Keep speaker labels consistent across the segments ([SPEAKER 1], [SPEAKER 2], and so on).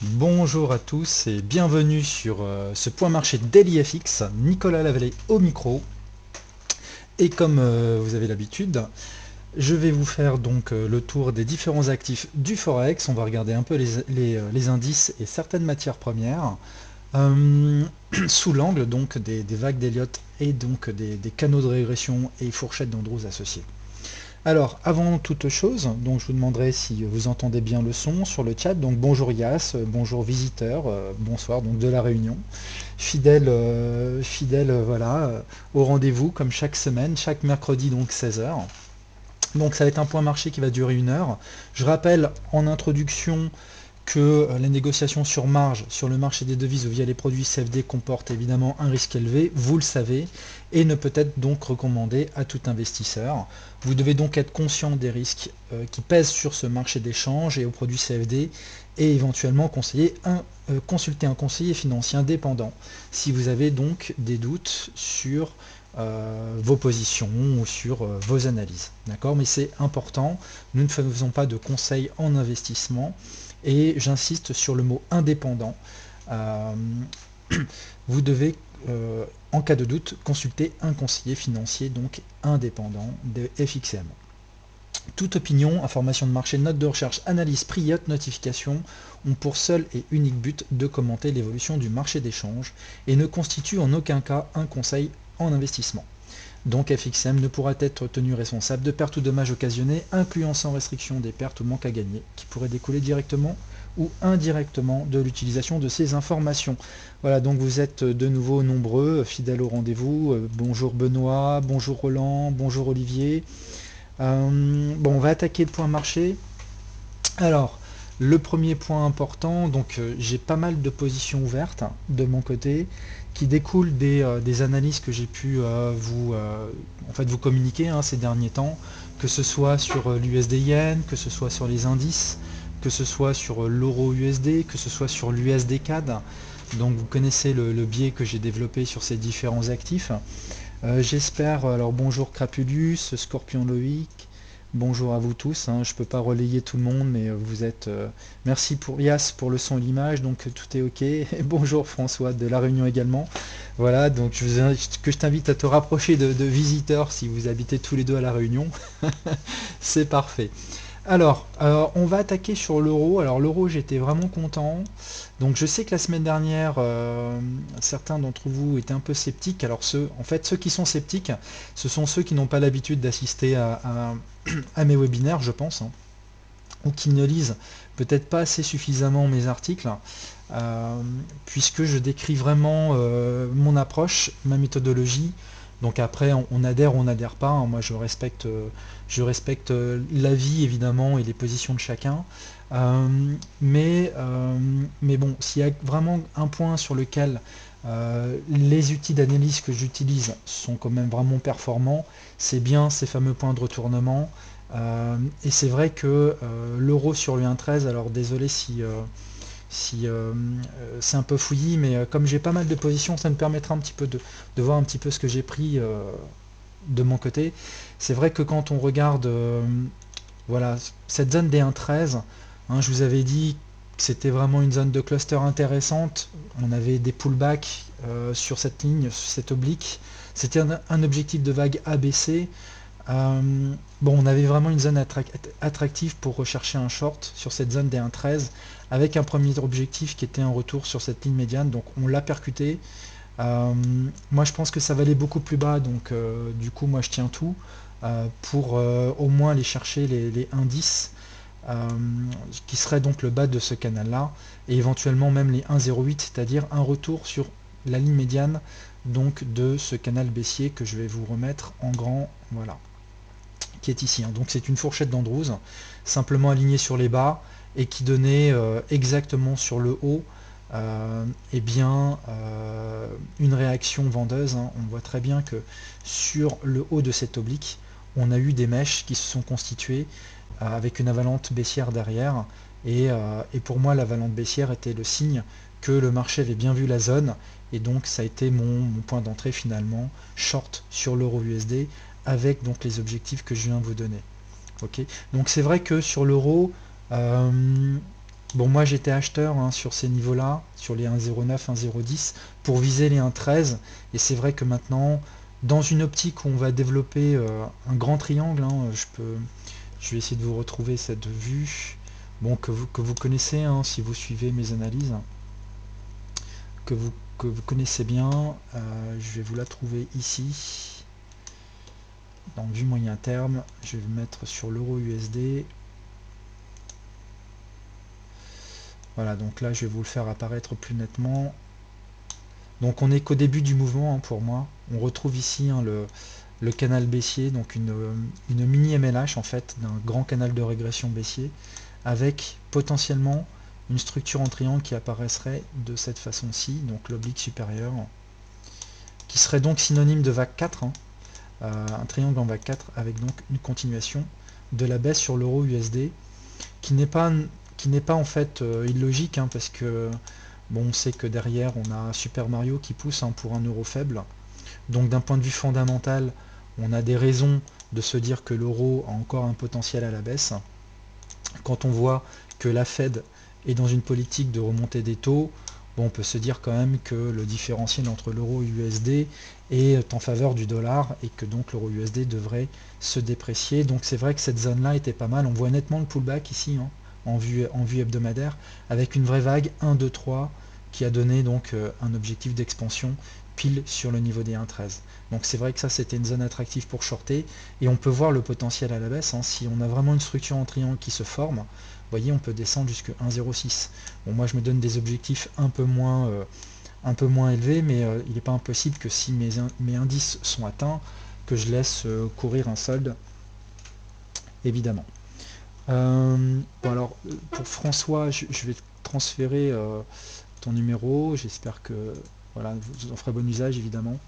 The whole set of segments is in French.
[SPEAKER 1] Bonjour à tous et bienvenue sur ce point marché Daily FX, Nicolas Lavallée au micro. Et comme vous avez l'habitude, je vais vous faire donc le tour des différents actifs du Forex. On va regarder un peu les indices et certaines matières premières euh, sous l'angle donc des vagues d'Elliott et donc des canaux de régression et fourchettes d'Andrews associés. Alors, avant toute chose, donc je vous demanderai si vous entendez bien le son sur le chat. Donc bonjour Yas, bonjour visiteurs, bonsoir donc de la Réunion. Fidèle voilà, au rendez-vous comme chaque semaine, chaque mercredi donc 16 h. Donc ça va être un point marché qui va durer 1 heure. Je rappelle en introduction que les négociations sur marge sur le marché des devises ou via les produits CFD comportent évidemment un risque élevé, vous le savez, et ne peut être donc recommandé à tout investisseur. Vous devez donc être conscient des risques qui pèsent sur ce marché d'échange et aux produits CFD et éventuellement consulter un conseiller financier indépendant si vous avez donc des doutes sur vos positions ou sur vos analyses. D'accord? Mais c'est important, nous ne faisons pas de conseils en investissement et j'insiste sur le mot indépendant. Euh, vous devez, en cas de doute, consulter un conseiller financier donc indépendant de FXM. Toute opinion, information de marché, note de recherche, analyse, prix, notification ont pour seul et unique but de commenter l'évolution du marché d'échange et ne constituent en aucun cas un conseil en investissement. Donc FXM ne pourra être tenu responsable de pertes ou dommages occasionnés, incluant sans restriction des pertes ou manques à gagner, qui pourraient découler directement ou indirectement de l'utilisation de ces informations. Voilà, donc vous êtes de nouveau nombreux, fidèles au rendez-vous. Bonjour Benoît, bonjour Roland, bonjour Olivier. Bon, on va attaquer le point marché. Alors, le premier point important, donc j'ai pas mal de positions ouvertes de mon côté qui découlent des analyses que j'ai pu vous communiquer ces derniers temps, que ce soit sur l'USD Yen, que ce soit sur les indices, que ce soit sur l'euro USD, que ce soit sur l'USD CAD. Donc vous connaissez le biais que j'ai développé sur ces différents actifs. J'espère, alors bonjour Crapulus, Scorpion Loïc, bonjour à vous tous, je peux pas relayer tout le monde, mais vous êtes... merci pour Yas pour le son et l'image, donc tout est ok. Et bonjour François de La Réunion également. Voilà, donc je t'invite à te rapprocher de visiteurs si vous habitez tous les deux à La Réunion. C'est parfait. Alors, on va attaquer sur l'euro. Alors l'euro, j'étais vraiment content. Donc je sais que la semaine dernière, certains d'entre vous étaient un peu sceptiques. Alors ceux qui sont sceptiques, ce sont ceux qui n'ont pas l'habitude d'assister à mes webinaires, je pense, ou qui ne lisent peut-être pas assez suffisamment mes articles, euh, puisque je décris vraiment mon approche, ma méthodologie. Donc après, on adhère ou on n'adhère pas. Moi, je respecte l'avis évidemment et les positions de chacun. Euh, mais bon, s'il y a vraiment un point sur lequel les outils d'analyse que j'utilise sont quand même vraiment performants, c'est bien ces fameux points de retournement. Et c'est vrai que l'euro sur le 1,13, alors désolé si c'est un peu fouillis, mais comme j'ai pas mal de positions, ça me permettra un petit peu de voir un petit peu ce que j'ai pris de mon côté. C'est vrai que quand on regarde voilà, cette zone des 1,13, je vous avais dit que c'était vraiment une zone de cluster intéressante. On avait des pullbacks sur cette ligne, sur cette oblique. C'était un objectif de vague ABC. Bon, on avait vraiment une zone attractive pour rechercher un short sur cette zone des 1,13 avec un premier objectif qui était un retour sur cette ligne médiane. Donc on l'a percuté. Euh, Moi je pense que ça va aller beaucoup plus bas, donc du coup moi je tiens tout pour au moins aller chercher les indices euh, qui serait donc le bas de ce canal là et éventuellement même les 1,08, c'est-à-dire un retour sur la ligne médiane donc de ce canal baissier que je vais vous remettre en grand, voilà, qui est ici. Donc c'est une fourchette d'Andrews, simplement alignée sur les bas et qui donnait exactement sur le haut eh bien, une réaction vendeuse. On voit très bien que sur le haut de cette oblique, on a eu des mèches qui se sont constituées avec une avalante baissière derrière. Et pour moi, l'avalante baissière était le signe que le marché avait bien vu la zone. Et donc, ça a été mon point d'entrée finalement, short sur l'euro USD, avec donc les objectifs que je viens de vous donner. Ok. Donc, c'est vrai que sur l'euro, euh, Bon, moi j'étais acheteur hein, sur ces niveaux-là, sur les 1,09, 1,010, pour viser les 1,13. Et c'est vrai que maintenant, dans une optique où on va développer un grand triangle, hein, je vais essayer de vous retrouver cette vue, bon, que vous connaissez hein, si vous suivez mes analyses, que vous, que vous connaissez bien. Je vais vous la trouver ici, dans vue moyen terme. Je vais le mettre sur l'euro USD. Voilà, donc là je vais vous le faire apparaître plus nettement. Donc on n'est qu'au début du mouvement hein, pour moi. On retrouve ici hein, le canal baissier, donc une mini MLH en fait, d'un grand canal de régression baissier, avec potentiellement une structure en triangle qui apparaîtrait de cette façon-ci, donc l'oblique supérieur, qui serait donc synonyme de vague 4, hein, un triangle en vague 4, avec donc une continuation de la baisse sur l'euro USD, qui n'est pas, en fait illogique, hein, parce que bon, on sait que derrière on a Super Mario qui pousse hein, pour un euro faible. Donc d'un point de vue fondamental, on a des raisons de se dire que l'euro a encore un potentiel à la baisse. Quand on voit que la Fed est dans une politique de remontée des taux, bon, on peut se dire quand même que le différentiel entre l'euro et l'USD est en faveur du dollar et que donc l'euro USD devrait se déprécier. Donc c'est vrai que cette zone-là était pas mal. On voit nettement le pullback ici hein, en vue hebdomadaire avec une vraie vague 1, 2, 3 qui a donné donc un objectif d'expansion pile sur le niveau des 1,13. Donc c'est vrai que ça c'était une zone attractive pour shorter et on peut voir le potentiel à la baisse. Hein. Si on a vraiment une structure en triangle qui se forme, vous voyez on peut descendre jusqu'à 1,06. Bon moi je me donne des objectifs un peu moins élevés, mais il n'est pas impossible que si mes indices sont atteints, que je laisse courir un solde, évidemment. Bon alors pour François, je vais transférer ton numéro, j'espère que voilà, vous en ferez bon usage évidemment.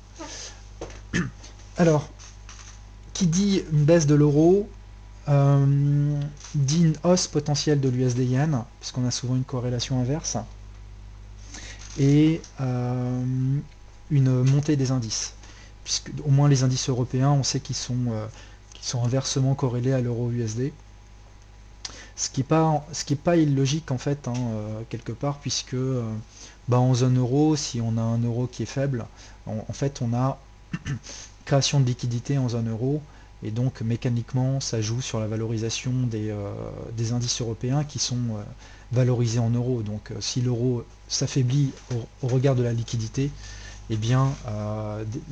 [SPEAKER 1] Alors, qui dit une baisse de l'euro, dit une hausse potentielle de l'USD yen, puisqu'on a souvent une corrélation inverse, et une montée des indices, puisque au moins les indices européens, on sait qu'ils sont inversement corrélés à l'euro USD, ce qui est pas illogique en fait, hein, quelque part, puisque en zone euro, si on a un euro qui est faible, en fait on a création de liquidité en zone euro, et donc mécaniquement ça joue sur la valorisation des indices européens qui sont valorisés en euros. Donc si l'euro s'affaiblit au regard de la liquidité, eh bien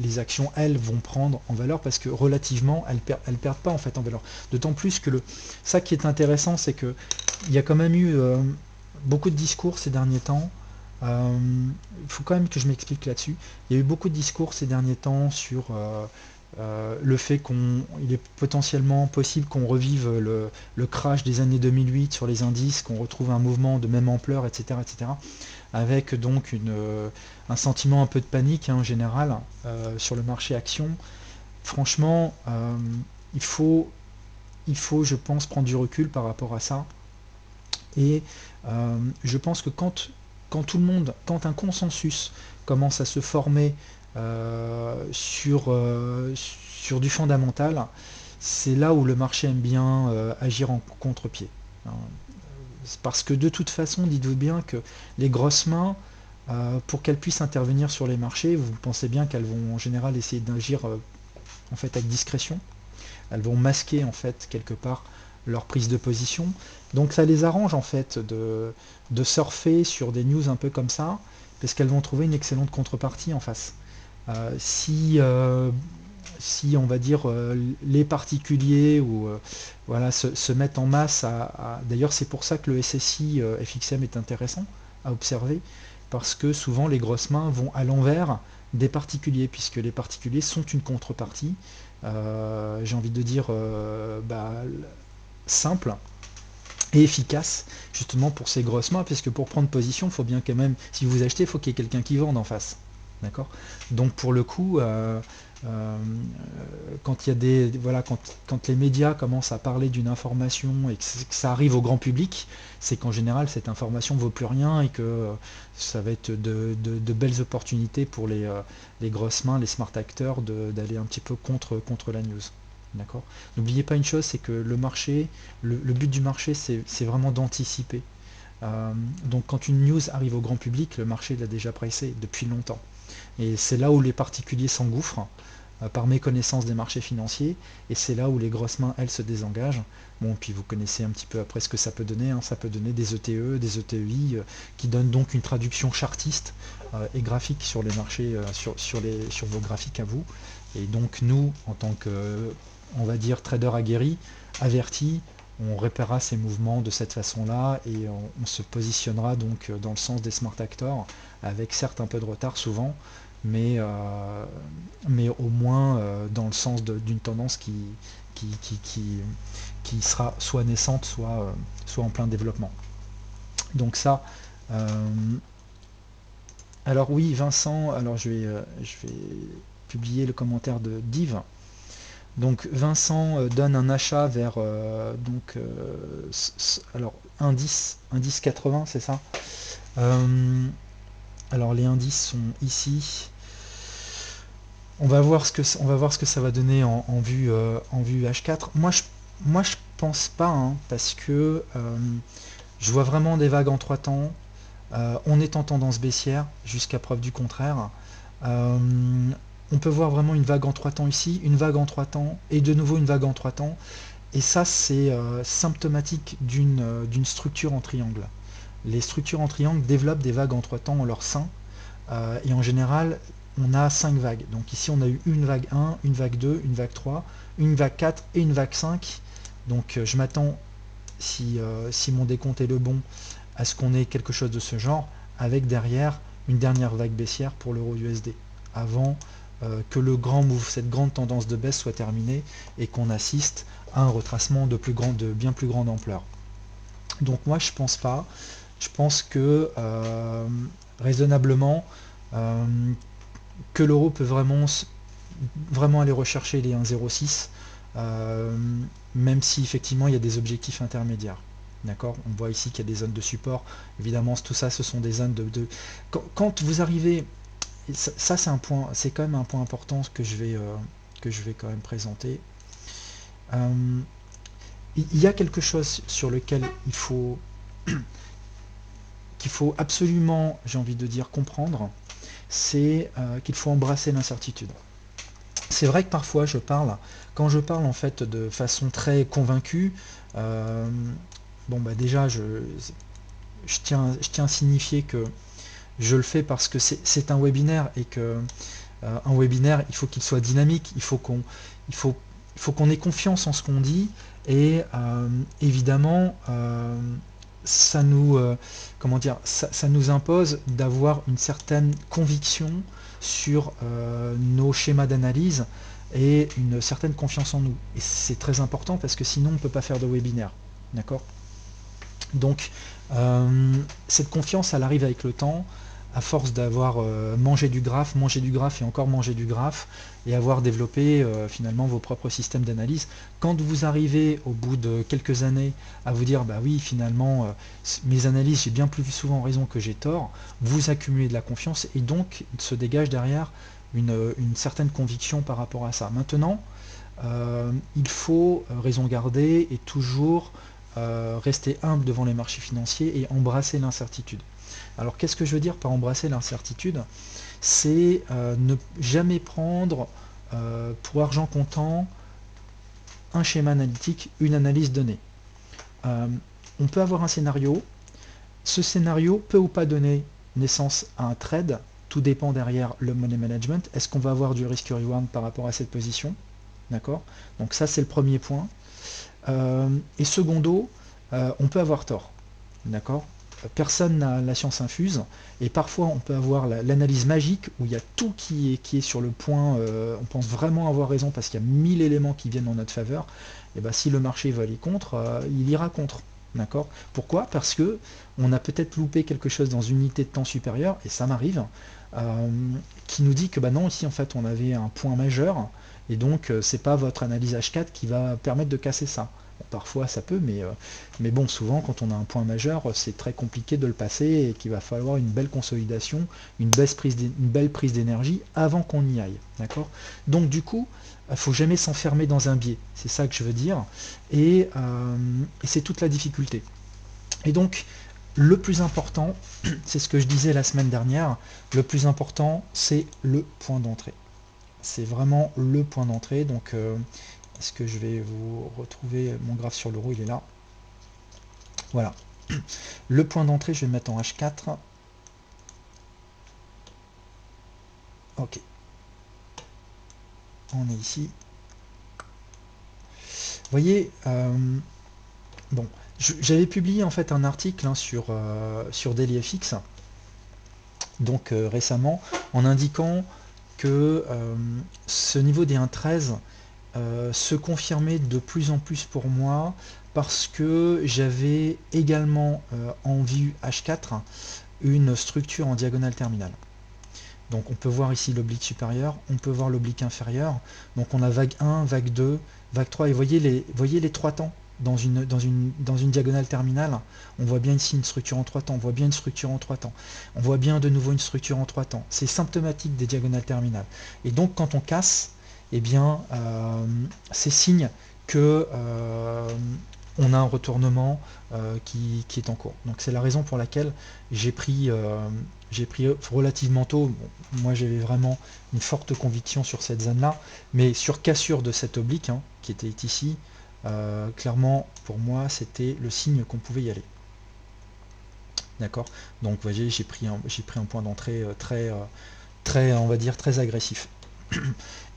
[SPEAKER 1] les actions elles vont prendre en valeur parce que relativement elles perdent pas en fait en valeur. D'autant plus que ça qui est intéressant, c'est que il y a quand même eu beaucoup de discours ces derniers temps. Il faut quand même que je m'explique là-dessus. Il y a eu beaucoup de discours ces derniers temps sur le fait qu'il est potentiellement possible qu'on revive le crash des années 2008 sur les indices, qu'on retrouve un mouvement de même ampleur, etc., etc., avec donc un sentiment un peu de panique hein, en général sur le marché action. Franchement, il faut, je pense, prendre du recul par rapport à ça. Et je pense que quand un consensus commence à se former sur du fondamental, c'est là où le marché aime bien agir en contre-pied. Hein. Parce que de toute façon, dites-vous bien que les grosses mains, pour qu'elles puissent intervenir sur les marchés, vous pensez bien qu'elles vont en général essayer d'agir en fait avec discrétion. Elles vont masquer en fait quelque part leur prise de position. Donc ça les arrange en fait de surfer sur des news un peu comme ça, parce qu'elles vont trouver une excellente contrepartie en face. Si on va dire les particuliers ou voilà se mettent en masse d'ailleurs c'est pour ça que le SSI FXM est intéressant à observer, parce que souvent les grosses mains vont à l'envers des particuliers, puisque les particuliers sont une contrepartie, j'ai envie de dire simple et efficace justement pour ces grosses mains, puisque pour prendre position, il faut bien quand même, si vous achetez, il faut qu'il y ait quelqu'un qui vende en face. D'accord. Donc pour le coup, quand il y a quand les médias commencent à parler d'une information et que ça arrive au grand public, c'est qu'en général cette information ne vaut plus rien et que ça va être de belles opportunités pour les grosses mains, les smart acteurs, d'aller un petit peu contre la news. D'accord. N'oubliez pas une chose, c'est que le marché, le but du marché, c'est vraiment d'anticiper. Donc quand une news arrive au grand public, le marché l'a déjà pricé depuis longtemps. Et c'est là où les particuliers s'engouffrent par méconnaissance des marchés financiers, et c'est là où les grosses mains, elles, se désengagent. Bon, puis vous connaissez un petit peu après ce que ça peut donner, hein. Ça peut donner des ETE, des ETI, qui donnent donc une traduction chartiste et graphique sur les marchés, sur vos graphiques à vous. Et donc nous, en tant que, on va dire, traders aguerris, avertis, on repérera ces mouvements de cette façon-là et on se positionnera donc dans le sens des smart actors, avec certes un peu de retard souvent, mais, mais au moins dans le sens d'une tendance qui, qui, qui, qui sera soit naissante, soit en plein développement. Donc ça, euh, alors oui, Vincent, alors je vais publier le commentaire de Div. Donc Vincent donne un achat vers alors indice 80, c'est ça. Euh, alors les indices sont ici. On va voir ce que ça va donner en vue H4. Moi je pense pas, hein, parce que je vois vraiment des vagues en 3 temps. On est en tendance baissière jusqu'à preuve du contraire. Euh, on peut voir vraiment une vague en 3 temps ici, une vague en 3 temps et de nouveau une vague en 3 temps. Et ça, c'est symptomatique d'une structure en triangle. Les structures en triangle développent des vagues en 3 temps en leur sein. Et en général, on a 5 vagues. Donc ici, on a eu une vague 1, une vague 2, une vague 3, une vague 4 et une vague 5. Donc je m'attends, si mon décompte est le bon, à ce qu'on ait quelque chose de ce genre, avec derrière une dernière vague baissière pour l'euro USD, avant que le grand move, cette grande tendance de baisse soit terminée et qu'on assiste à un retracement de bien plus grande ampleur. Donc moi je pense pas. Je pense que raisonnablement euh, que l'euro peut vraiment aller rechercher les 1,06, euh, même si effectivement il y a des objectifs intermédiaires. D'accord. On voit ici qu'il y a des zones de support. Évidemment, tout ça, ce sont des zones Quand vous arrivez, ça c'est un point, c'est quand même un point important que je vais quand même présenter. Euh, il y a quelque chose sur lequel qu'il faut absolument, j'ai envie de dire, comprendre, c'est qu'il faut embrasser l'incertitude. C'est vrai que parfois quand je parle en fait de façon très convaincue, euh, bon bah déjà je tiens à signifier que je le fais parce que c'est un webinaire et que un webinaire il faut qu'il soit dynamique, il faut, il faut qu'on ait confiance en ce qu'on dit et évidemment ça nous comment dire ça nous impose d'avoir une certaine conviction sur nos schémas d'analyse et une certaine confiance en nous. Et c'est très important parce que sinon on ne peut pas faire de webinaire. D'accord. Donc cette confiance, elle arrive avec le temps, à force d'avoir mangé du graphe et encore mangé du graphe, et avoir développé finalement vos propres systèmes d'analyse. Quand vous arrivez au bout de quelques années à vous dire, bah oui, finalement, mes analyses, j'ai bien plus souvent raison que j'ai tort, vous accumulez de la confiance, et donc se dégage derrière une certaine conviction par rapport à ça. Maintenant, il faut raison garder et toujours rester humble devant les marchés financiers et embrasser l'incertitude. Alors qu'est-ce que je veux dire par embrasser l'incertitude? C'est ne jamais prendre pour argent comptant un schéma analytique, une analyse donnée. Euh, on peut avoir un scénario, ce scénario peut ou pas donner naissance à un trade, tout dépend derrière le money management. Est-ce qu'on va avoir du risk reward par rapport à cette position? D'accord. Donc ça c'est le premier point. Et secondo, on peut avoir tort. D'accord. Personne n'a la science infuse, et parfois on peut avoir l'analyse magique où il y a tout qui est sur le point, on pense vraiment avoir raison parce qu'il y a 1000 éléments qui viennent en notre faveur, et ben si le marché veut aller contre, il ira contre. D'accord. Pourquoi? Parce que on a peut-être loupé quelque chose dans une unité de temps supérieure, et ça m'arrive, euh, qui nous dit que bah non, ici en fait on avait un point majeur, et donc c'est pas votre analyse H4 qui va permettre de casser ça. Bon, parfois ça peut, mais bon, souvent quand on a un point majeur, c'est très compliqué de le passer et qu'il va falloir une belle consolidation, une belle prise d'énergie avant qu'on y aille. D'accord. Donc du coup, il ne faut jamais s'enfermer dans un biais. C'est ça que je veux dire. Et c'est toute la difficulté. Et donc, Le plus important, c'est ce que je disais la semaine dernière, le plus important, c'est le point d'entrée. C'est vraiment le point d'entrée. Donc, est-ce que je vais vous retrouver mon graphe sur l'euro? Il est là. Voilà. Le point d'entrée, je vais le mettre en H4. Ok. On est ici. Vous voyez, bon, j'avais publié en fait un article sur DailyFX, donc récemment, en indiquant que ce niveau des 1,13 se confirmait de plus en plus pour moi parce que j'avais également en vue H4 une structure en diagonale terminale. Donc on peut voir ici l'oblique supérieur, on peut voir l'oblique inférieur. Donc on a vague 1, vague 2, vague 3. Et voyez les trois temps dans une diagonale terminale. On voit bien ici une structure en trois temps, on voit bien une structure en trois temps. On voit bien de nouveau une structure en trois temps. C'est symptomatique des diagonales terminales. Et donc quand on casse, eh bien c'est signe que on a un retournement qui est en cours. Donc c'est la raison pour laquelle j'ai pris relativement tôt. Bon, moi j'avais vraiment une forte conviction sur cette zone là, mais sur cassure de cette oblique qui était ici, clairement pour moi c'était le signe qu'on pouvait y aller. D'accord. Donc vous voyez, j'ai pris un point d'entrée très on va dire très agressif.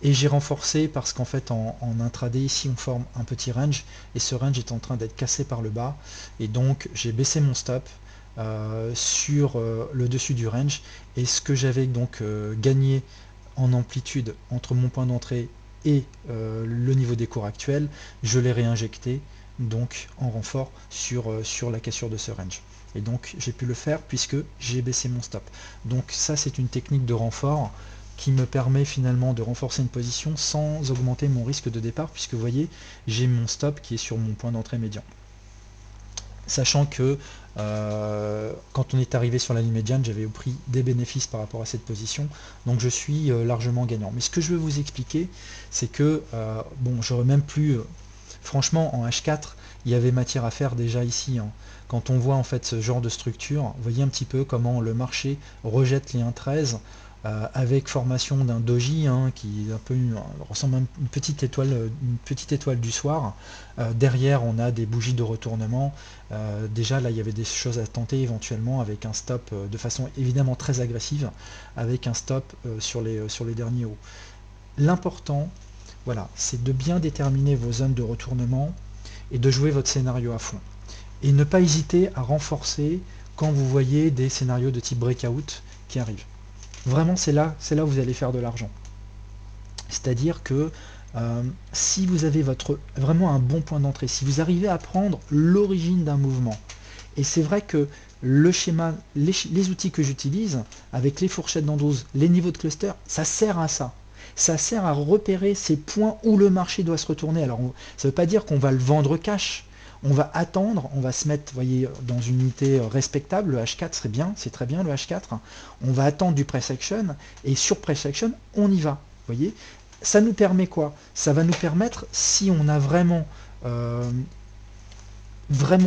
[SPEAKER 1] Et j'ai renforcé parce qu'en fait en intraday ici on forme un petit range et ce range est en train d'être cassé par le bas, et donc j'ai baissé mon stop sur le dessus du range, et ce que j'avais donc gagné en amplitude entre mon point d'entrée et le niveau des cours actuels, je l'ai réinjecté donc en renfort sur la cassure de ce range, et donc j'ai pu le faire puisque j'ai baissé mon stop. Donc ça c'est une technique de renfort qui me permet finalement de renforcer une position sans augmenter mon risque de départ, puisque vous voyez j'ai mon stop qui est sur mon point d'entrée médian. Sachant que quand on est arrivé sur la ligne médiane, j'avais pris des bénéfices par rapport à cette position, donc je suis largement gagnant. Mais ce que je veux vous expliquer, c'est que, bon, j'aurais même plus, franchement, en H4, il y avait matière à faire déjà ici. Quand on voit en fait ce genre de structure, vous voyez un petit peu comment le marché rejette les 1,13 avec formation d'un doji qui est un peu ressemble à une petite étoile du soir. Derrière on a des bougies de retournement. Déjà là il y avait des choses à tenter éventuellement avec un stop de façon évidemment très agressive, avec un stop sur les derniers hauts. L'important, voilà, c'est de bien déterminer vos zones de retournement et de jouer votre scénario à fond. Et ne pas hésiter à renforcer quand vous voyez des scénarios de type breakout qui arrivent. Vraiment, c'est là où vous allez faire de l'argent. C'est-à-dire que si vous avez vraiment un bon point d'entrée, si vous arrivez à prendre l'origine d'un mouvement, et c'est vrai que le schéma, les outils que j'utilise, avec les fourchettes d'Andrews, les niveaux de cluster, ça sert à ça. Ça sert à repérer ces points où le marché doit se retourner. Alors, ça ne veut pas dire qu'on va le vendre cash. On va attendre, on va se mettre, voyez, dans une unité respectable. Le H4 serait bien, c'est très bien le H4. On va attendre du price action, et sur price action, on y va. Voyez, ça nous permet quoi? Ça va nous permettre, si on a vraiment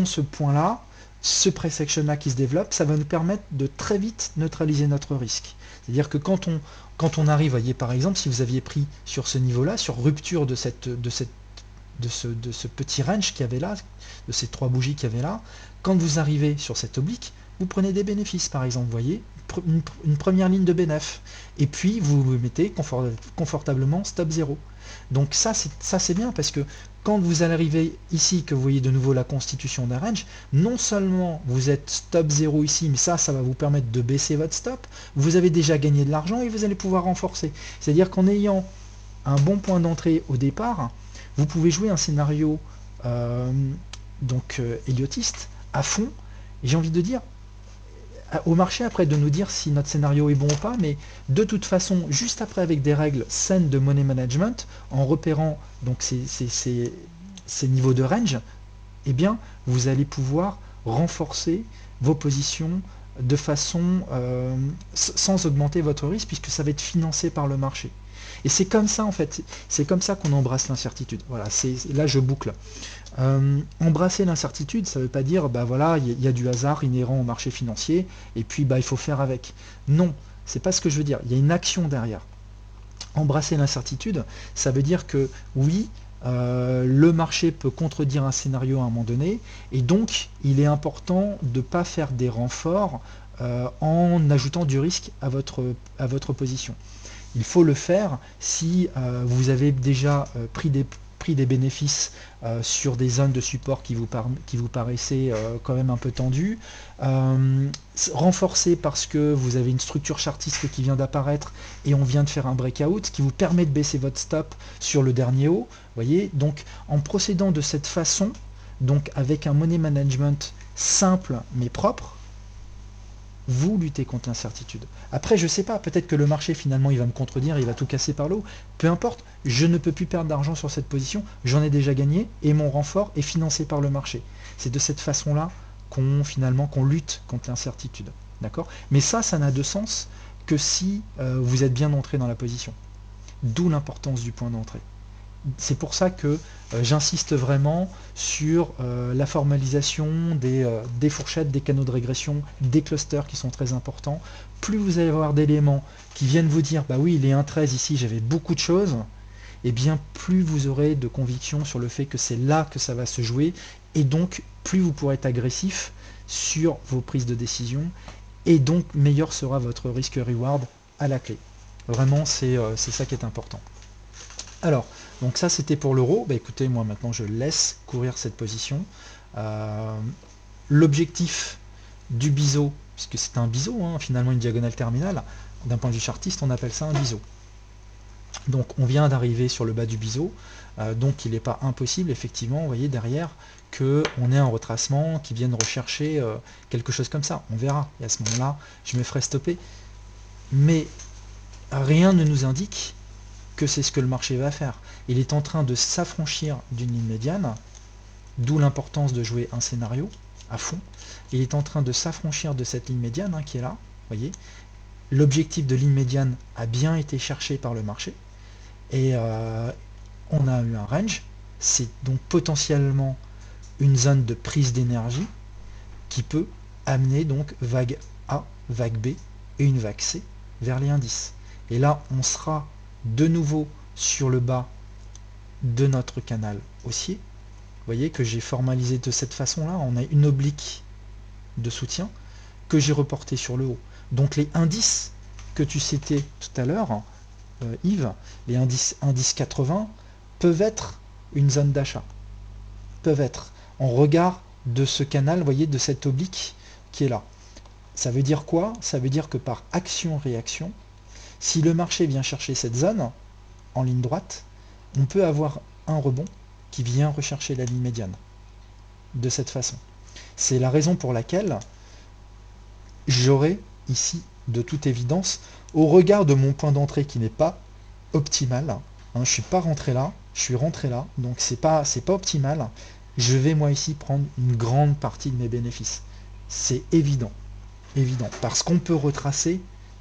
[SPEAKER 1] ce point-là, ce price action là qui se développe, ça va nous permettre de très vite neutraliser notre risque. C'est-à-dire que quand on arrive, voyez, par exemple, si vous aviez pris sur ce niveau-là, sur rupture de ce petit range qu'il y avait là, de ces trois bougies qu'il y avait là, quand vous arrivez sur cette oblique, vous prenez des bénéfices, par exemple, vous voyez, une première ligne de bénéf, et puis vous mettez confortablement stop 0. Donc ça c'est bien, parce que quand vous allez arriver ici, que vous voyez de nouveau la constitution d'un range, non seulement vous êtes stop 0 ici, mais ça va vous permettre de baisser votre stop, vous avez déjà gagné de l'argent et vous allez pouvoir renforcer. C'est-à-dire qu'en ayant un bon point d'entrée au départ, vous pouvez jouer un scénario héliotiste à fond, et j'ai envie de dire au marché après de nous dire si notre scénario est bon ou pas, mais de toute façon, juste après, avec des règles saines de money management, en repérant donc ces niveaux de range, eh bien vous allez pouvoir renforcer vos positions de façon sans augmenter votre risque, puisque ça va être financé par le marché. Et c'est comme ça en fait, c'est comme ça qu'on embrasse l'incertitude. Voilà, là je boucle. Embrasser l'incertitude, ça ne veut pas dire bah voilà, il y a du hasard inhérent au marché financier, et puis bah il faut faire avec. Non, c'est pas ce que je veux dire. Il y a une action derrière. Embrasser l'incertitude, ça veut dire que oui, le marché peut contredire un scénario à un moment donné, et donc il est important de ne pas faire des renforts en ajoutant du risque à votre position. Il faut le faire si vous avez déjà pris des bénéfices sur des zones de support qui vous paraissaient quand même un peu tendues, renforcé parce que vous avez une structure chartiste qui vient d'apparaître et on vient de faire un breakout qui vous permet de baisser votre stop sur le dernier haut. Voyez, donc en procédant de cette façon, donc avec un money management simple mais propre, vous luttez contre l'incertitude. Après, je sais pas, peut-être que le marché finalement il va me contredire, il va tout casser par l'eau. Peu importe, je ne peux plus perdre d'argent sur cette position, j'en ai déjà gagné et mon renfort est financé par le marché. C'est de cette façon-là qu'on lutte contre l'incertitude. D'accord? Mais ça n'a de sens que si vous êtes bien entré dans la position. D'où l'importance du point d'entrée. C'est pour ça que j'insiste vraiment sur la formalisation des fourchettes, des canaux de régression, des clusters qui sont très importants. Plus vous allez avoir d'éléments qui viennent vous dire bah oui, il est 1,13 ici, j'avais beaucoup de choses, et bien plus vous aurez de conviction sur le fait que c'est là que ça va se jouer, et donc plus vous pourrez être agressif sur vos prises de décision, et donc meilleur sera votre risque-reward à la clé. Vraiment, c'est ça qui est important. Alors, donc ça c'était pour l'euro. Bah écoutez, moi maintenant je laisse courir cette position. L'objectif du biseau, puisque c'est un biseau, hein, finalement une diagonale terminale, d'un point de vue chartiste, on appelle ça un biseau. Donc on vient d'arriver sur le bas du biseau, donc il n'est pas impossible, effectivement, vous voyez derrière, qu'on ait un retracement qui vienne rechercher quelque chose comme ça. On verra, et à ce moment-là, je me ferai stopper. Mais rien ne nous indique que c'est ce que le marché va faire. Il est en train de s'affranchir d'une ligne médiane, d'où l'importance de jouer un scénario à fond. Il est en train de s'affranchir de cette ligne médiane qui est là, voyez. L'objectif de ligne médiane a bien été cherché par le marché, et on a eu un range. C'est donc potentiellement une zone de prise d'énergie qui peut amener donc vague A, vague B et une vague C vers les indices. Et là, on sera de nouveau sur le bas de notre canal haussier. Vous voyez que j'ai formalisé de cette façon-là. On a une oblique de soutien que j'ai reporté sur le haut. Donc les indices que tu citais tout à l'heure, Yves, les indices 80 peuvent être une zone d'achat. Peuvent être en regard de ce canal, vous voyez, de cette oblique qui est là. Ça veut dire quoi? Ça veut dire que par action-réaction, si le marché vient chercher cette zone en ligne droite, on peut avoir un rebond qui vient rechercher la ligne médiane de cette façon. C'est la raison pour laquelle j'aurais ici, de toute évidence, au regard de mon point d'entrée qui n'est pas optimal, hein, je ne suis pas rentré là, je suis rentré là, donc c'est pas optimal, je vais moi ici prendre une grande partie de mes bénéfices. C'est évident, parce qu'on peut retracer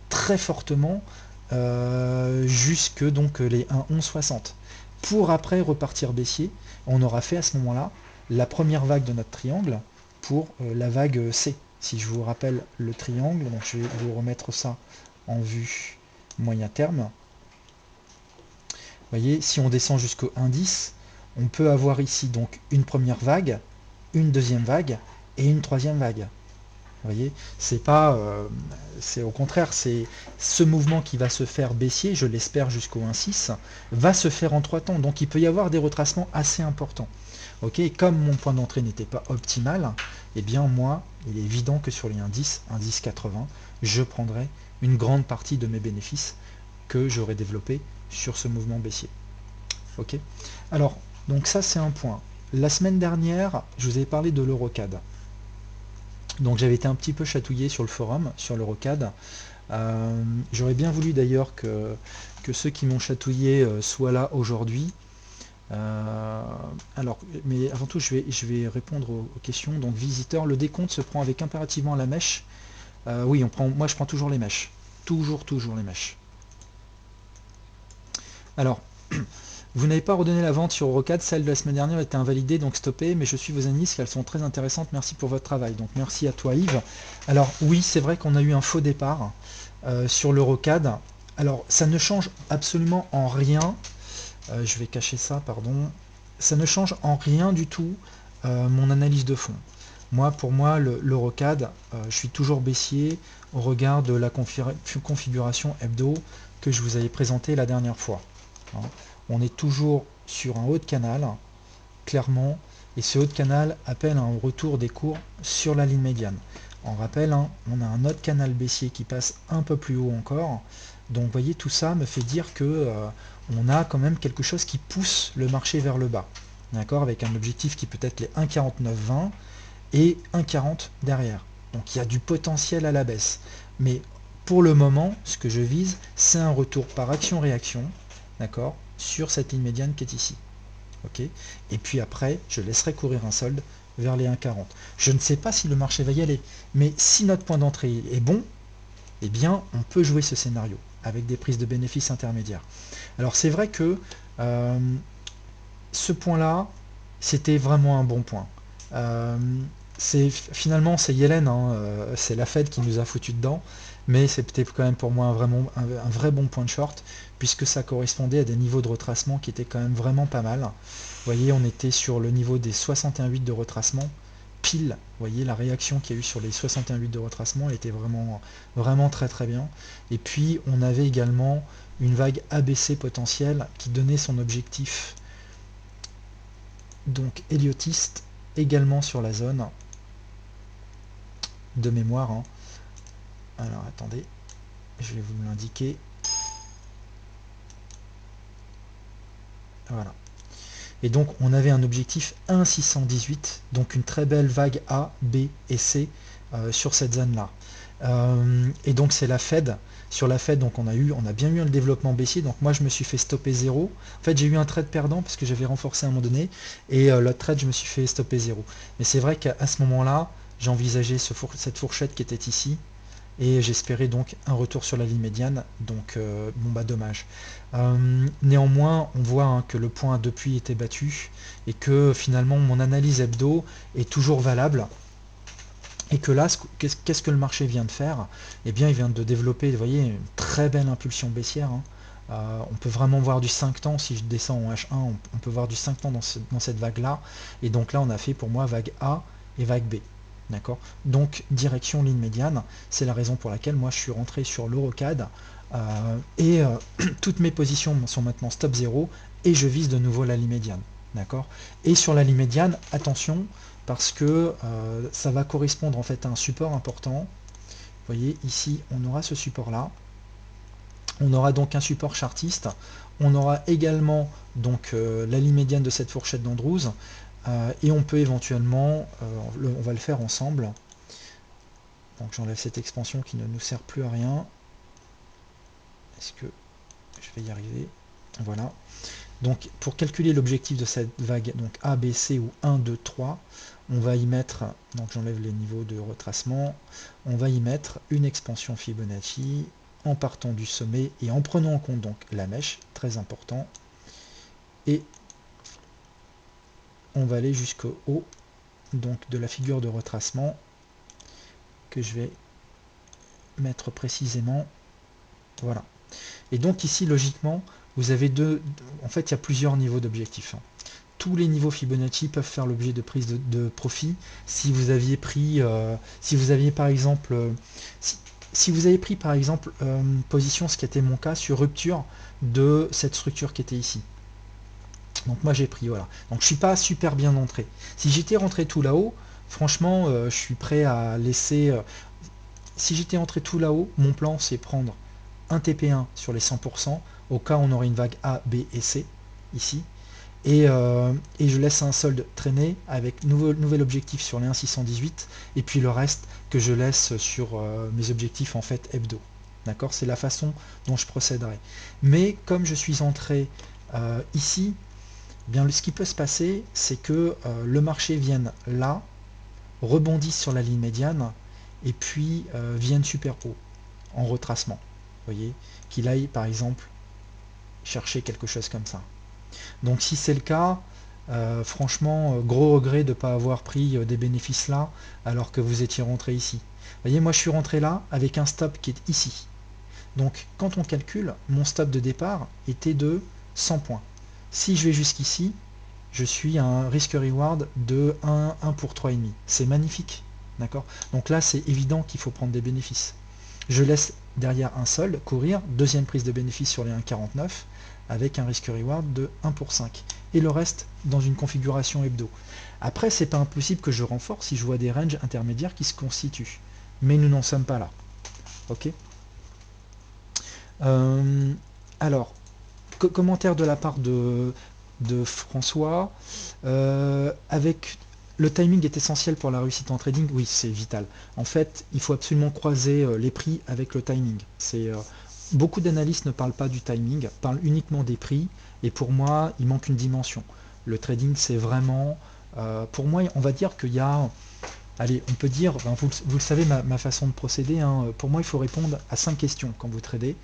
[SPEAKER 1] très fortement jusque donc les 1,1160 pour après repartir baissier. On aura fait à ce moment-là la première vague de notre triangle pour la vague C. Si je vous rappelle le triangle, donc je vais vous remettre ça en vue moyen terme. Vous voyez, si on descend jusqu'au indice, on peut avoir ici donc une première vague, une deuxième vague et une troisième vague. Vous voyez, c'est pas, c'est au contraire, c'est ce mouvement qui va se faire baissier, je l'espère jusqu'au 1,6, va se faire en 3 temps. Donc il peut y avoir des retracements assez importants. Ok, comme mon point d'entrée n'était pas optimal, eh bien moi, il est évident que sur les indices 80, je prendrai une grande partie de mes bénéfices que j'aurais développé sur ce mouvement baissier. Ok. Alors, donc ça c'est un point. La semaine dernière, je vous avais parlé de l'Eurocad. Donc j'avais été un petit peu chatouillé sur le forum, sur l'Eurocad. J'aurais bien voulu d'ailleurs que ceux qui m'ont chatouillé soient là aujourd'hui. Alors, mais avant tout, je vais répondre aux questions. Donc, visiteur, le décompte se prend avec impérativement la mèche. Oui, moi je prends toujours les mèches. Toujours les mèches. Alors, vous n'avez pas redonné la vente sur Eurocad, celle de la semaine dernière était invalidée, donc stoppée, mais je suis vos analyses, elles sont très intéressantes, merci pour votre travail. Donc merci à toi Yves. Alors oui, c'est vrai qu'on a eu un faux départ sur l'Eurocad. Alors ça ne change absolument en rien, je vais cacher ça, pardon, ça ne change en rien du tout mon analyse de fond. Moi, pour moi, l'Eurocad, je suis toujours baissier au regard de la configuration hebdo que je vous avais présentée la dernière fois. Hein. On est toujours sur un haut de canal, clairement, et ce haut de canal appelle un retour des cours sur la ligne médiane. On rappelle, hein, on a un autre canal baissier qui passe un peu plus haut encore. Donc vous voyez, tout ça me fait dire que on a quand même quelque chose qui pousse le marché vers le bas. D'accord, avec un objectif qui peut être les 1,4920 et 1,40 derrière. Donc il y a du potentiel à la baisse. Mais pour le moment, ce que je vise, c'est un retour par action-réaction, d'accord, sur cette ligne médiane qui est ici. Ok. Et puis après, je laisserai courir un solde vers les 1,40. Je ne sais pas si le marché va y aller, mais si notre point d'entrée est bon, eh bien, on peut jouer ce scénario avec des prises de bénéfices intermédiaires. Alors c'est vrai que euh, ce point-là, c'était vraiment un bon point. Euh, finalement c'est Yellen, hein, c'est la Fed qui nous a foutu dedans, mais c'était quand même pour moi un vrai bon point de short, puisque ça correspondait à des niveaux de retracement qui étaient quand même vraiment pas mal. Vous voyez, on était sur le niveau des 61,8 de retracement, pile. Vous voyez, la réaction qu'il y a eu sur les 61,8 de retracement, elle était vraiment très très bien. Et puis on avait également une vague ABC potentielle qui donnait son objectif donc héliotiste également sur la zone de mémoire. Hein. Alors attendez, je vais vous l'indiquer. Voilà. Et donc on avait un objectif 1,618, donc une très belle vague A, B et C sur cette zone-là. Et donc c'est la Fed. Sur la Fed, donc on a bien eu un développement baissier. Donc moi je me suis fait stopper 0. En fait j'ai eu un trade perdant parce que j'avais renforcé à un moment donné. Et l'autre trade je me suis fait stopper 0. Mais c'est vrai qu'à ce moment-là, j'ai envisagé cette fourchette qui était ici. Et j'espérais donc un retour sur la ligne médiane, donc bon bah dommage. Néanmoins, on voit hein, que le point depuis était battu et que finalement mon analyse hebdo est toujours valable. Et que là, qu'est-ce que le marché vient de faire? Eh bien, il vient de développer, vous voyez, une très belle impulsion baissière. Hein. On peut vraiment voir du 5 temps, si je descends en H1, on peut voir du 5 temps dans cette vague-là. Et donc là, on a fait pour moi vague A et vague B. D'accord. Donc, direction ligne médiane, c'est la raison pour laquelle moi je suis rentré sur l'Eurocad. Toutes mes positions sont maintenant stop 0 et je vise de nouveau la ligne médiane. D'accord. Et sur la ligne médiane, attention, parce que ça va correspondre en fait à un support important. Vous voyez, ici, on aura ce support-là. On aura donc un support chartiste. On aura également donc la ligne médiane de cette fourchette d'Andrews. Et on peut éventuellement, on va le faire ensemble. Donc j'enlève cette expansion qui ne nous sert plus à rien. Est-ce que je vais y arriver? Voilà. Donc pour calculer l'objectif de cette vague, donc A, B, C ou 1, 2, 3, on va y mettre, donc j'enlève les niveaux de retracement, on va y mettre une expansion Fibonacci en partant du sommet et en prenant en compte donc la mèche, très important, et on va aller jusqu'au haut donc de la figure de retracement que je vais mettre précisément, voilà. Et donc ici logiquement vous avez en fait il y a plusieurs niveaux d'objectifs. Hein. Tous les niveaux Fibonacci peuvent faire l'objet de prise de profit. Si vous aviez pris, si vous aviez par exemple, si vous avez pris par exemple position, ce qui était mon cas, sur rupture de cette structure qui était ici. Donc moi j'ai pris, voilà. Donc je suis pas super bien entré. Si j'étais rentré tout là-haut, franchement, je suis prêt à laisser. Si j'étais entré tout là-haut, mon plan c'est prendre un TP1 sur les 100%, au cas où on aurait une vague A, B et C, ici, et je laisse un solde traîner avec nouvel objectif sur les 1,618 et puis le reste que je laisse sur mes objectifs en fait hebdo. D'accord, c'est la façon dont je procéderai. Mais comme je suis entré ici, eh bien ce qui peut se passer, c'est que le marché vienne là, rebondisse sur la ligne médiane et puis vienne super haut en retracement. Vous voyez, qu'il aille par exemple chercher quelque chose comme ça. Donc si c'est le cas, franchement, gros regret de ne pas avoir pris des bénéfices là, alors que vous étiez rentré ici. Vous voyez, moi je suis rentré là avec un stop qui est ici. Donc quand on calcule, mon stop de départ était de 100 points. Si je vais jusqu'ici, je suis à un risque-reward de 1 pour 3,5. C'est magnifique. D'accord? Donc là, c'est évident qu'il faut prendre des bénéfices. Je laisse derrière un solde courir, deuxième prise de bénéfice sur les 1,49 avec un risque-reward de 1 pour 5. Et le reste dans une configuration hebdo. Après, c'est pas impossible que je renforce si je vois des ranges intermédiaires qui se constituent. Mais nous n'en sommes pas là. Ok? Alors, commentaire de la part de François. Avec le timing est essentiel pour la réussite en trading. Oui, c'est vital. En fait, il faut absolument croiser les prix avec le timing. Beaucoup d'analystes ne parlent pas du timing, parlent uniquement des prix. Et pour moi, il manque une dimension. Le trading, c'est vraiment... pour moi, on va dire qu'il y a... Allez, on peut dire, vous le savez, ma façon de procéder, hein, pour moi, il faut répondre à 5 questions quand vous tradez.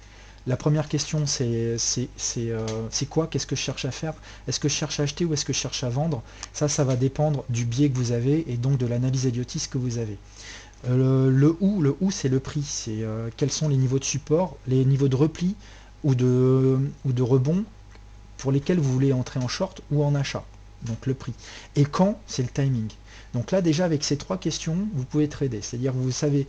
[SPEAKER 1] La première question, c'est quoi? Qu'est-ce que je cherche à faire? Est-ce que je cherche à acheter ou est-ce que je cherche à vendre? Ça va dépendre du biais que vous avez et donc de l'analyse idiotiste que vous avez. Le ou c'est le prix. C'est quels sont les niveaux de support, les niveaux de repli ou de rebond pour lesquels vous voulez entrer en short ou en achat. Donc le prix. Et quand, c'est le timing. Donc là, déjà, avec ces 3 questions, vous pouvez trader. C'est-à-dire vous savez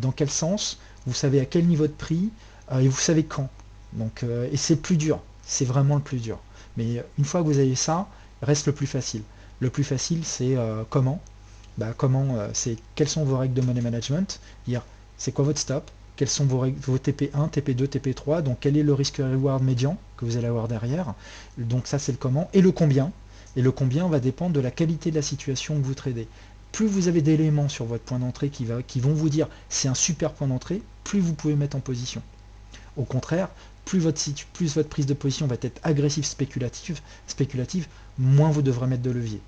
[SPEAKER 1] dans quel sens, vous savez à quel niveau de prix, et vous savez quand. Donc, et c'est le plus dur. C'est vraiment le plus dur. Mais une fois que vous avez ça, reste le plus facile. Le plus facile, c'est comment. C'est quelles sont vos règles de money management. Dire, c'est quoi votre stop, quels sont vos TP1, TP2, TP3, donc quel est le risque reward médian que vous allez avoir derrière. Donc ça, c'est le comment. Et le combien. Et le combien va dépendre de la qualité de la situation que vous tradez. Plus vous avez d'éléments sur votre point d'entrée qui vont vous dire c'est un super point d'entrée, plus vous pouvez mettre en position. Au contraire, plus votre prise de position va être agressive, spéculative, moins vous devrez mettre de levier.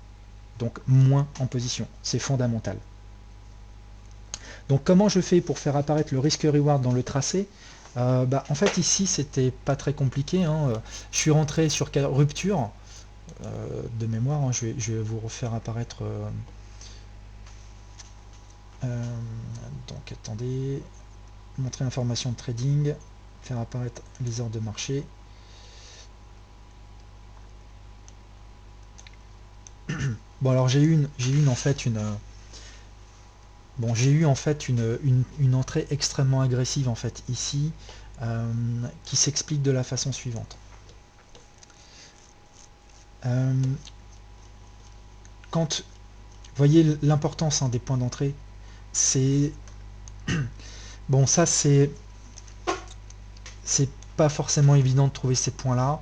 [SPEAKER 1] Donc moins en position. C'est fondamental. Donc comment je fais pour faire apparaître le risque-reward dans le tracé? En fait ici c'était pas très compliqué. Je suis rentré sur rupture. De mémoire, hein, je vais vous refaire apparaître. Donc attendez, montrer information de trading, faire apparaître les heures de marché. Bon alors j'ai eu en fait une entrée extrêmement agressive en fait ici, qui s'explique de la façon suivante. Quand vous voyez l'importance des points d'entrée, c'est bon, ça c'est pas forcément évident de trouver ces points là.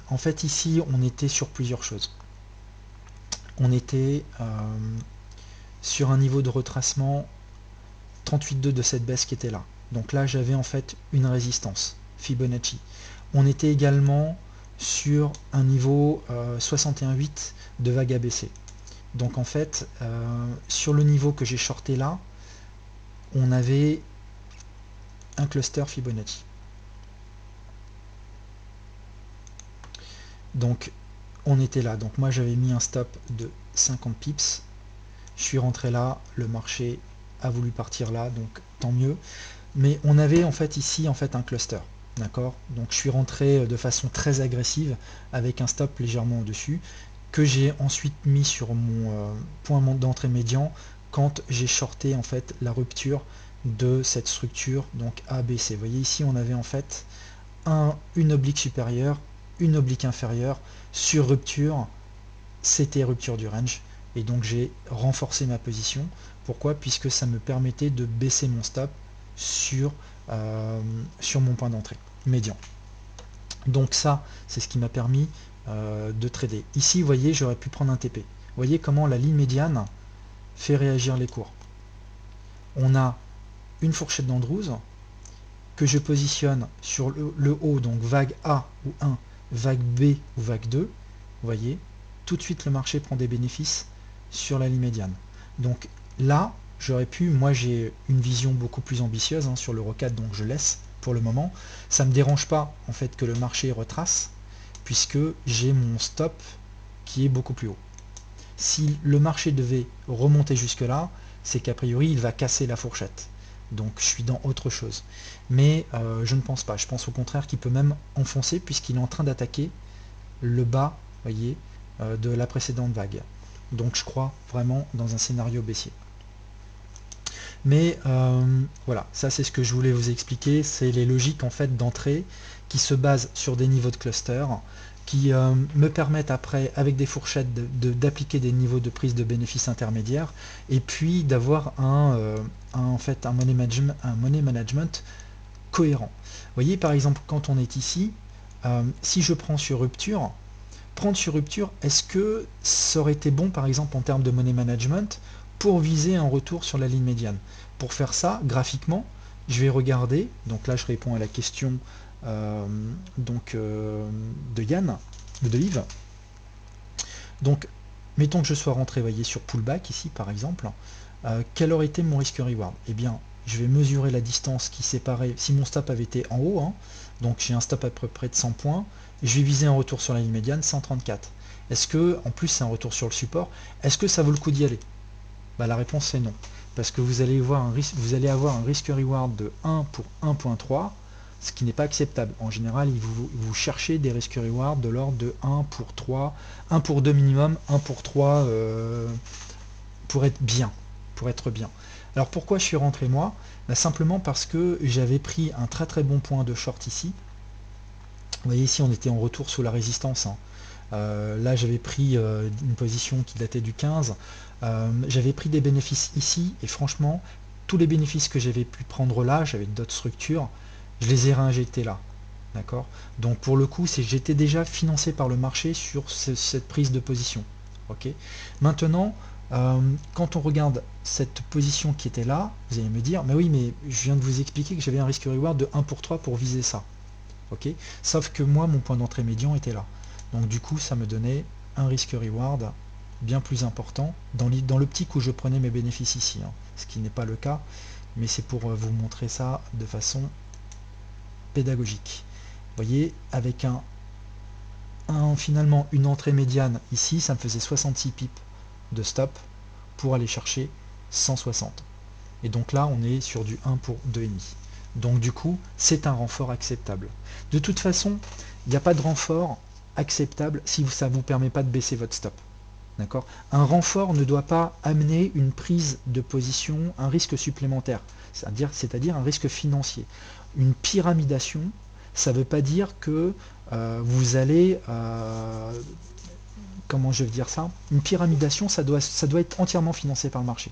[SPEAKER 1] En fait ici on était sur plusieurs choses. On était sur un niveau de retracement 38,2 de cette baisse qui était là. Donc là j'avais en fait une résistance Fibonacci. On était également sur un niveau 61,8 de vague ABC. Donc en fait sur le niveau que j'ai shorté là, on avait un cluster Fibonacci. Donc on était là. Donc moi j'avais mis un stop de 50 pips. Je suis rentré là, le marché a voulu partir là, donc tant mieux. Mais on avait en fait ici en fait un cluster. D'accord? Donc je suis rentré de façon très agressive avec un stop légèrement au-dessus que j'ai ensuite mis sur mon point d'entrée médian quand j'ai shorté en fait la rupture de cette structure, donc ABC. Vous voyez ici on avait en fait une oblique supérieure, une oblique inférieure, sur rupture, c'était rupture du range, et donc j'ai renforcé ma position. Pourquoi? Puisque ça me permettait de baisser mon stop sur mon point d'entrée médian. Donc ça, c'est ce qui m'a permis de trader. Ici, vous voyez, j'aurais pu prendre un TP. Vous voyez comment la ligne médiane fait réagir les cours. On a une fourchette d'Andrews que je positionne sur le haut, donc vague A ou 1, vague B ou vague 2. Vous voyez, tout de suite le marché prend des bénéfices sur la ligne médiane. Donc là, j'aurais pu, moi j'ai une vision beaucoup plus ambitieuse sur l'Euro 4, donc je laisse pour le moment. Ça ne me dérange pas en fait que le marché retrace, puisque j'ai mon stop qui est beaucoup plus haut. Si le marché devait remonter jusque là, c'est qu'a priori il va casser la fourchette. Donc je suis dans autre chose. Mais je ne pense pas. Je pense au contraire qu'il peut même enfoncer, puisqu'il est en train d'attaquer le bas, voyez, de la précédente vague. Donc je crois vraiment dans un scénario baissier. Mais voilà, ça c'est ce que je voulais vous expliquer, c'est les logiques en fait d'entrée qui se basent sur des niveaux de cluster, qui me permettent après, avec des fourchettes, d'appliquer des niveaux de prise de bénéfices intermédiaires, et puis d'avoir en fait un money management cohérent. Vous voyez par exemple quand on est ici, si je prends sur rupture, prendre sur rupture, est-ce que ça aurait été bon par exemple en termes de money management pour viser un retour sur la ligne médiane? Pour faire ça, graphiquement, je vais regarder, donc là je réponds à la question de Yann, de Yves. Donc, mettons que je sois rentré, voyez, sur pullback ici par exemple, quel aurait été mon risque-reward? Eh bien, je vais mesurer la distance qui séparait, si mon stop avait été en haut, hein, donc j'ai un stop à peu près de 100 points, je vais viser un retour sur la ligne médiane, 134. Est-ce que, en plus c'est un retour sur le support, est-ce que ça vaut le coup d'y aller? Bah, la réponse est non. Parce que vous allez avoir un risque-reward de 1 pour 1.3, ce qui n'est pas acceptable. En général, vous cherchez des risque-reward de l'ordre de 1 pour 3, 1 pour 2 minimum, 1 pour 3 pour être bien. Alors pourquoi je suis rentré moi? Bah, simplement parce que j'avais pris un très très bon point de short ici. Vous voyez ici on était en retour sous la résistance, hein. Là j'avais pris une position qui datait du 15, j'avais pris des bénéfices ici et franchement tous les bénéfices que j'avais pu prendre là, j'avais d'autres structures, je les ai réinjectés là, d'accord? Donc pour le coup j'étais déjà financé par le marché sur cette prise de position, ok? Maintenant quand on regarde cette position qui était là, vous allez me dire mais oui mais je viens de vous expliquer que j'avais un risque reward de 1 pour 3 pour viser ça, ok? Sauf que moi mon point d'entrée médian était là. Donc du coup, ça me donnait un risque-reward bien plus important dans l'optique où je prenais mes bénéfices ici, hein. Ce qui n'est pas le cas, mais c'est pour vous montrer ça de façon pédagogique. Vous voyez, avec finalement une entrée médiane ici, ça me faisait 66 pips de stop pour aller chercher 160. Et donc là, on est sur du 1 pour 2,5. Donc du coup, c'est un renfort acceptable. De toute façon, il n'y a pas de renfort acceptable si ça ne vous permet pas de baisser votre stop. D'accord? Un renfort ne doit pas amener une prise de position, un risque supplémentaire, c'est-à-dire un risque financier. Une pyramidation, ça ne veut pas dire que vous allez... comment je veux dire ça? Une pyramidation, ça doit être entièrement financé par le marché.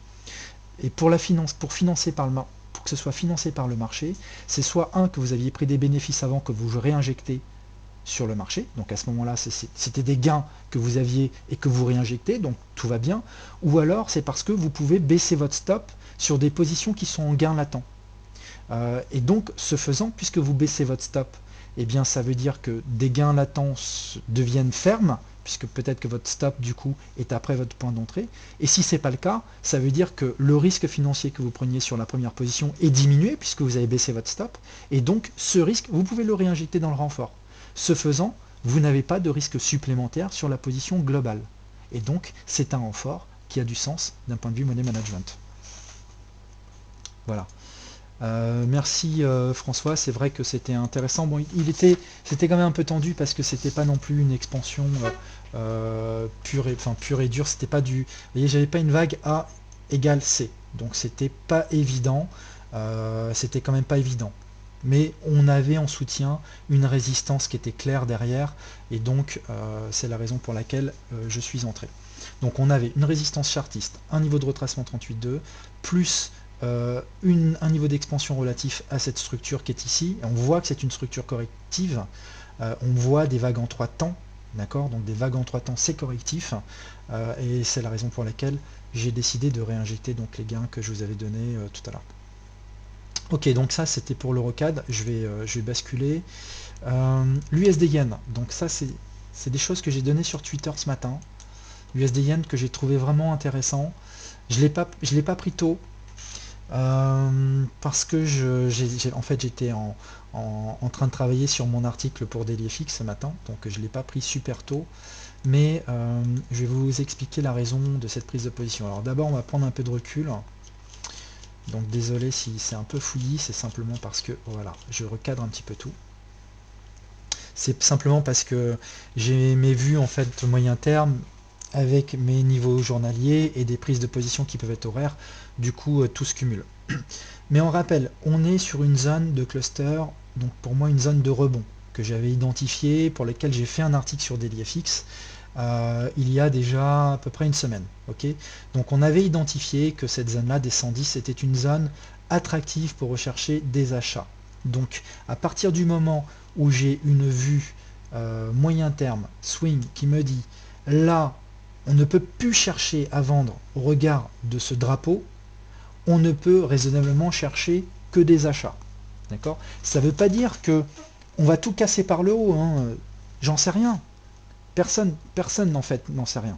[SPEAKER 1] Et pour financer pour que ce soit financé par le marché, c'est soit que vous aviez pris des bénéfices avant que vous réinjectez sur le marché, donc à ce moment-là c'était des gains que vous aviez et que vous réinjectez, donc tout va bien, ou alors c'est parce que vous pouvez baisser votre stop sur des positions qui sont en gain latent. Et donc ce faisant, puisque vous baissez votre stop, eh bien ça veut dire que des gains latents deviennent fermes, puisque peut-être que votre stop du coup est après votre point d'entrée, et si ce n'est pas le cas, ça veut dire que le risque financier que vous preniez sur la première position est diminué, puisque vous avez baissé votre stop, et donc ce risque, vous pouvez le réinjecter dans le renfort. Ce faisant, vous n'avez pas de risque supplémentaire sur la position globale. Et donc, c'est un renfort qui a du sens d'un point de vue money management. Voilà. Merci François, c'est vrai que c'était intéressant. Bon, c'était quand même un peu tendu parce que c'était pas non plus une expansion pure et dure. C'était pas du. Vous voyez, j'avais pas une vague A égale C, donc c'était pas évident. C'était quand même pas évident. Mais on avait en soutien une résistance qui était claire derrière, et donc c'est la raison pour laquelle je suis entré. Donc on avait une résistance chartiste, un niveau de retracement 38.2, plus un niveau d'expansion relatif à cette structure qui est ici. Et on voit que c'est une structure corrective, on voit des vagues en 3 temps, d'accord? Donc des vagues en 3 temps c'est correctif, et c'est la raison pour laquelle j'ai décidé de réinjecter donc les gains que je vous avais donnés tout à l'heure. Ok, donc ça c'était pour l'Eurocad, je vais basculer. L'USD Yen, donc ça c'est des choses que j'ai données sur Twitter ce matin. L'USD Yen que j'ai trouvé vraiment intéressant. Je l'ai pas pris tôt, Parce que en fait j'étais en train de travailler sur mon article pour DailyFX ce matin, donc je ne l'ai pas pris super tôt, mais je vais vous expliquer la raison de cette prise de position. Alors d'abord on va prendre un peu de recul, donc désolé si c'est un peu fouillis, c'est simplement parce que voilà, je recadre un petit peu tout. C'est simplement parce que j'ai mes vues en fait moyen terme avec mes niveaux journaliers et des prises de position qui peuvent être horaires, du coup tout se cumule. Mais on rappelle, on est sur une zone de cluster, donc pour moi une zone de rebond que j'avais identifiée, pour laquelle j'ai fait un article sur DailyFX il y a déjà à peu près une semaine. Ok, donc on avait identifié que cette zone-là des 110 était une zone attractive pour rechercher des achats. Donc à partir du moment où j'ai une vue moyen terme, swing, qui me dit là, on ne peut plus chercher à vendre au regard de ce drapeau, on ne peut raisonnablement chercher que des achats. D'accord? Ça ne veut pas dire que on va tout casser par le haut, hein. J'en sais rien. Personne en fait n'en sait rien.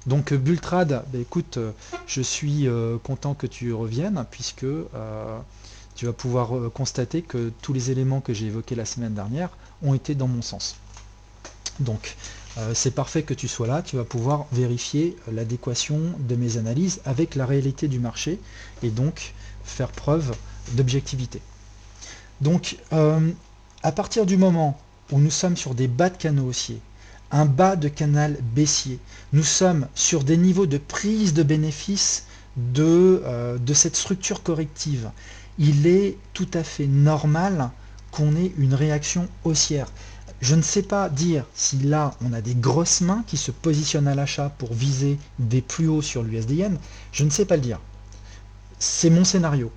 [SPEAKER 1] Donc Bultrad, bah, écoute, je suis content que tu reviennes, puisque tu vas pouvoir constater que tous les éléments que j'ai évoqués la semaine dernière ont été dans mon sens. Donc c'est parfait que tu sois là, tu vas pouvoir vérifier l'adéquation de mes analyses avec la réalité du marché et donc faire preuve d'objectivité. Donc à partir du moment où nous sommes sur des bas de canaux haussiers, un bas de canal baissier, nous sommes sur des niveaux de prise de bénéfice de cette structure corrective. Il est tout à fait normal qu'on ait une réaction haussière. Je ne sais pas dire si là on a des grosses mains qui se positionnent à l'achat pour viser des plus hauts sur l'USD-Yen, je ne sais pas le dire. C'est mon scénario.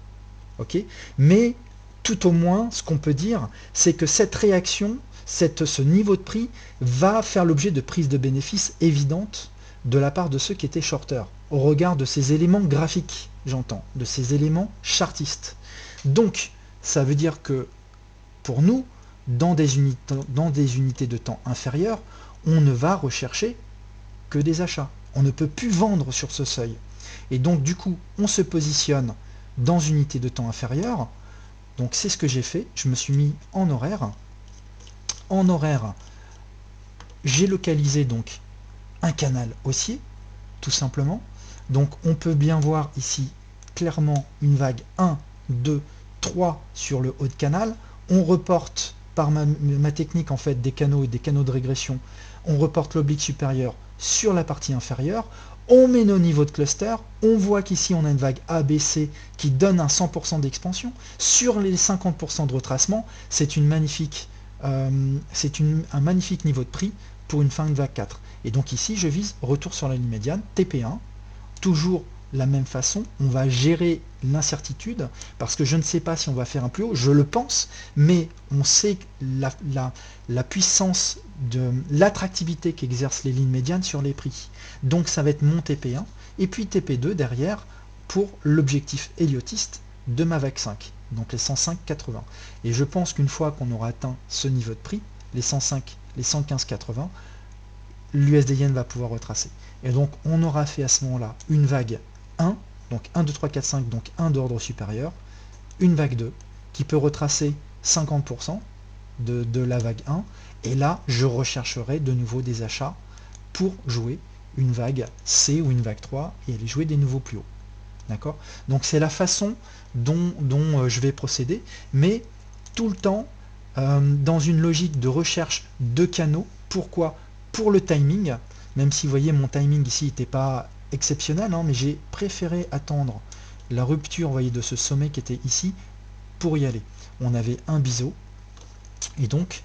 [SPEAKER 1] Ok, mais tout au moins, ce qu'on peut dire, c'est que cette réaction, ce niveau de prix, va faire l'objet de prises de bénéfices évidentes de la part de ceux qui étaient shorters, au regard de ces éléments graphiques, j'entends, de ces éléments chartistes. Donc, ça veut dire que pour nous, dans des unités de temps inférieures, on ne va rechercher que des achats. On ne peut plus vendre sur ce seuil. Et donc, du coup, on se positionne dans une unité de temps inférieure. Donc, c'est ce que j'ai fait. Je me suis mis en horaire. En horaire, j'ai localisé donc un canal haussier, tout simplement. Donc, on peut bien voir ici clairement une vague 1, 2, 3 sur le haut de canal. On reporte par ma technique en fait des canaux et des canaux de régression, on reporte l'oblique supérieur sur la partie inférieure, on met nos niveaux de cluster, on voit qu'ici on a une vague ABC qui donne un 100% d'expansion. Sur les 50% de retracement, c'est un magnifique niveau de prix pour une fin de vague 4. Et donc ici, je vise retour sur la ligne médiane, TP1, toujours la même façon, on va gérer l'incertitude, parce que je ne sais pas si on va faire un plus haut, je le pense, mais on sait la puissance de l'attractivité qu'exercent les lignes médianes sur les prix. Donc ça va être mon TP1, et puis TP2 derrière pour l'objectif héliotiste de ma vague 5, donc les 105,80. Et je pense qu'une fois qu'on aura atteint ce niveau de prix, les 105, les 115,80, l'USD-Yen va pouvoir retracer. Et donc on aura fait à ce moment-là une vague 1, donc 1, 2, 3, 4, 5, donc 1 d'ordre supérieur, une vague 2 qui peut retracer 50% de la vague 1, et là je rechercherai de nouveau des achats pour jouer une vague C ou une vague 3 et aller jouer des nouveaux plus hauts. D'accord? Donc c'est la façon dont je vais procéder, mais tout le temps dans une logique de recherche de canaux. Pourquoi? Pour le timing, même si vous voyez mon timing ici n'était pas exceptionnel, hein, mais j'ai préféré attendre la rupture, vous voyez, de ce sommet qui était ici pour y aller. On avait un biseau, et donc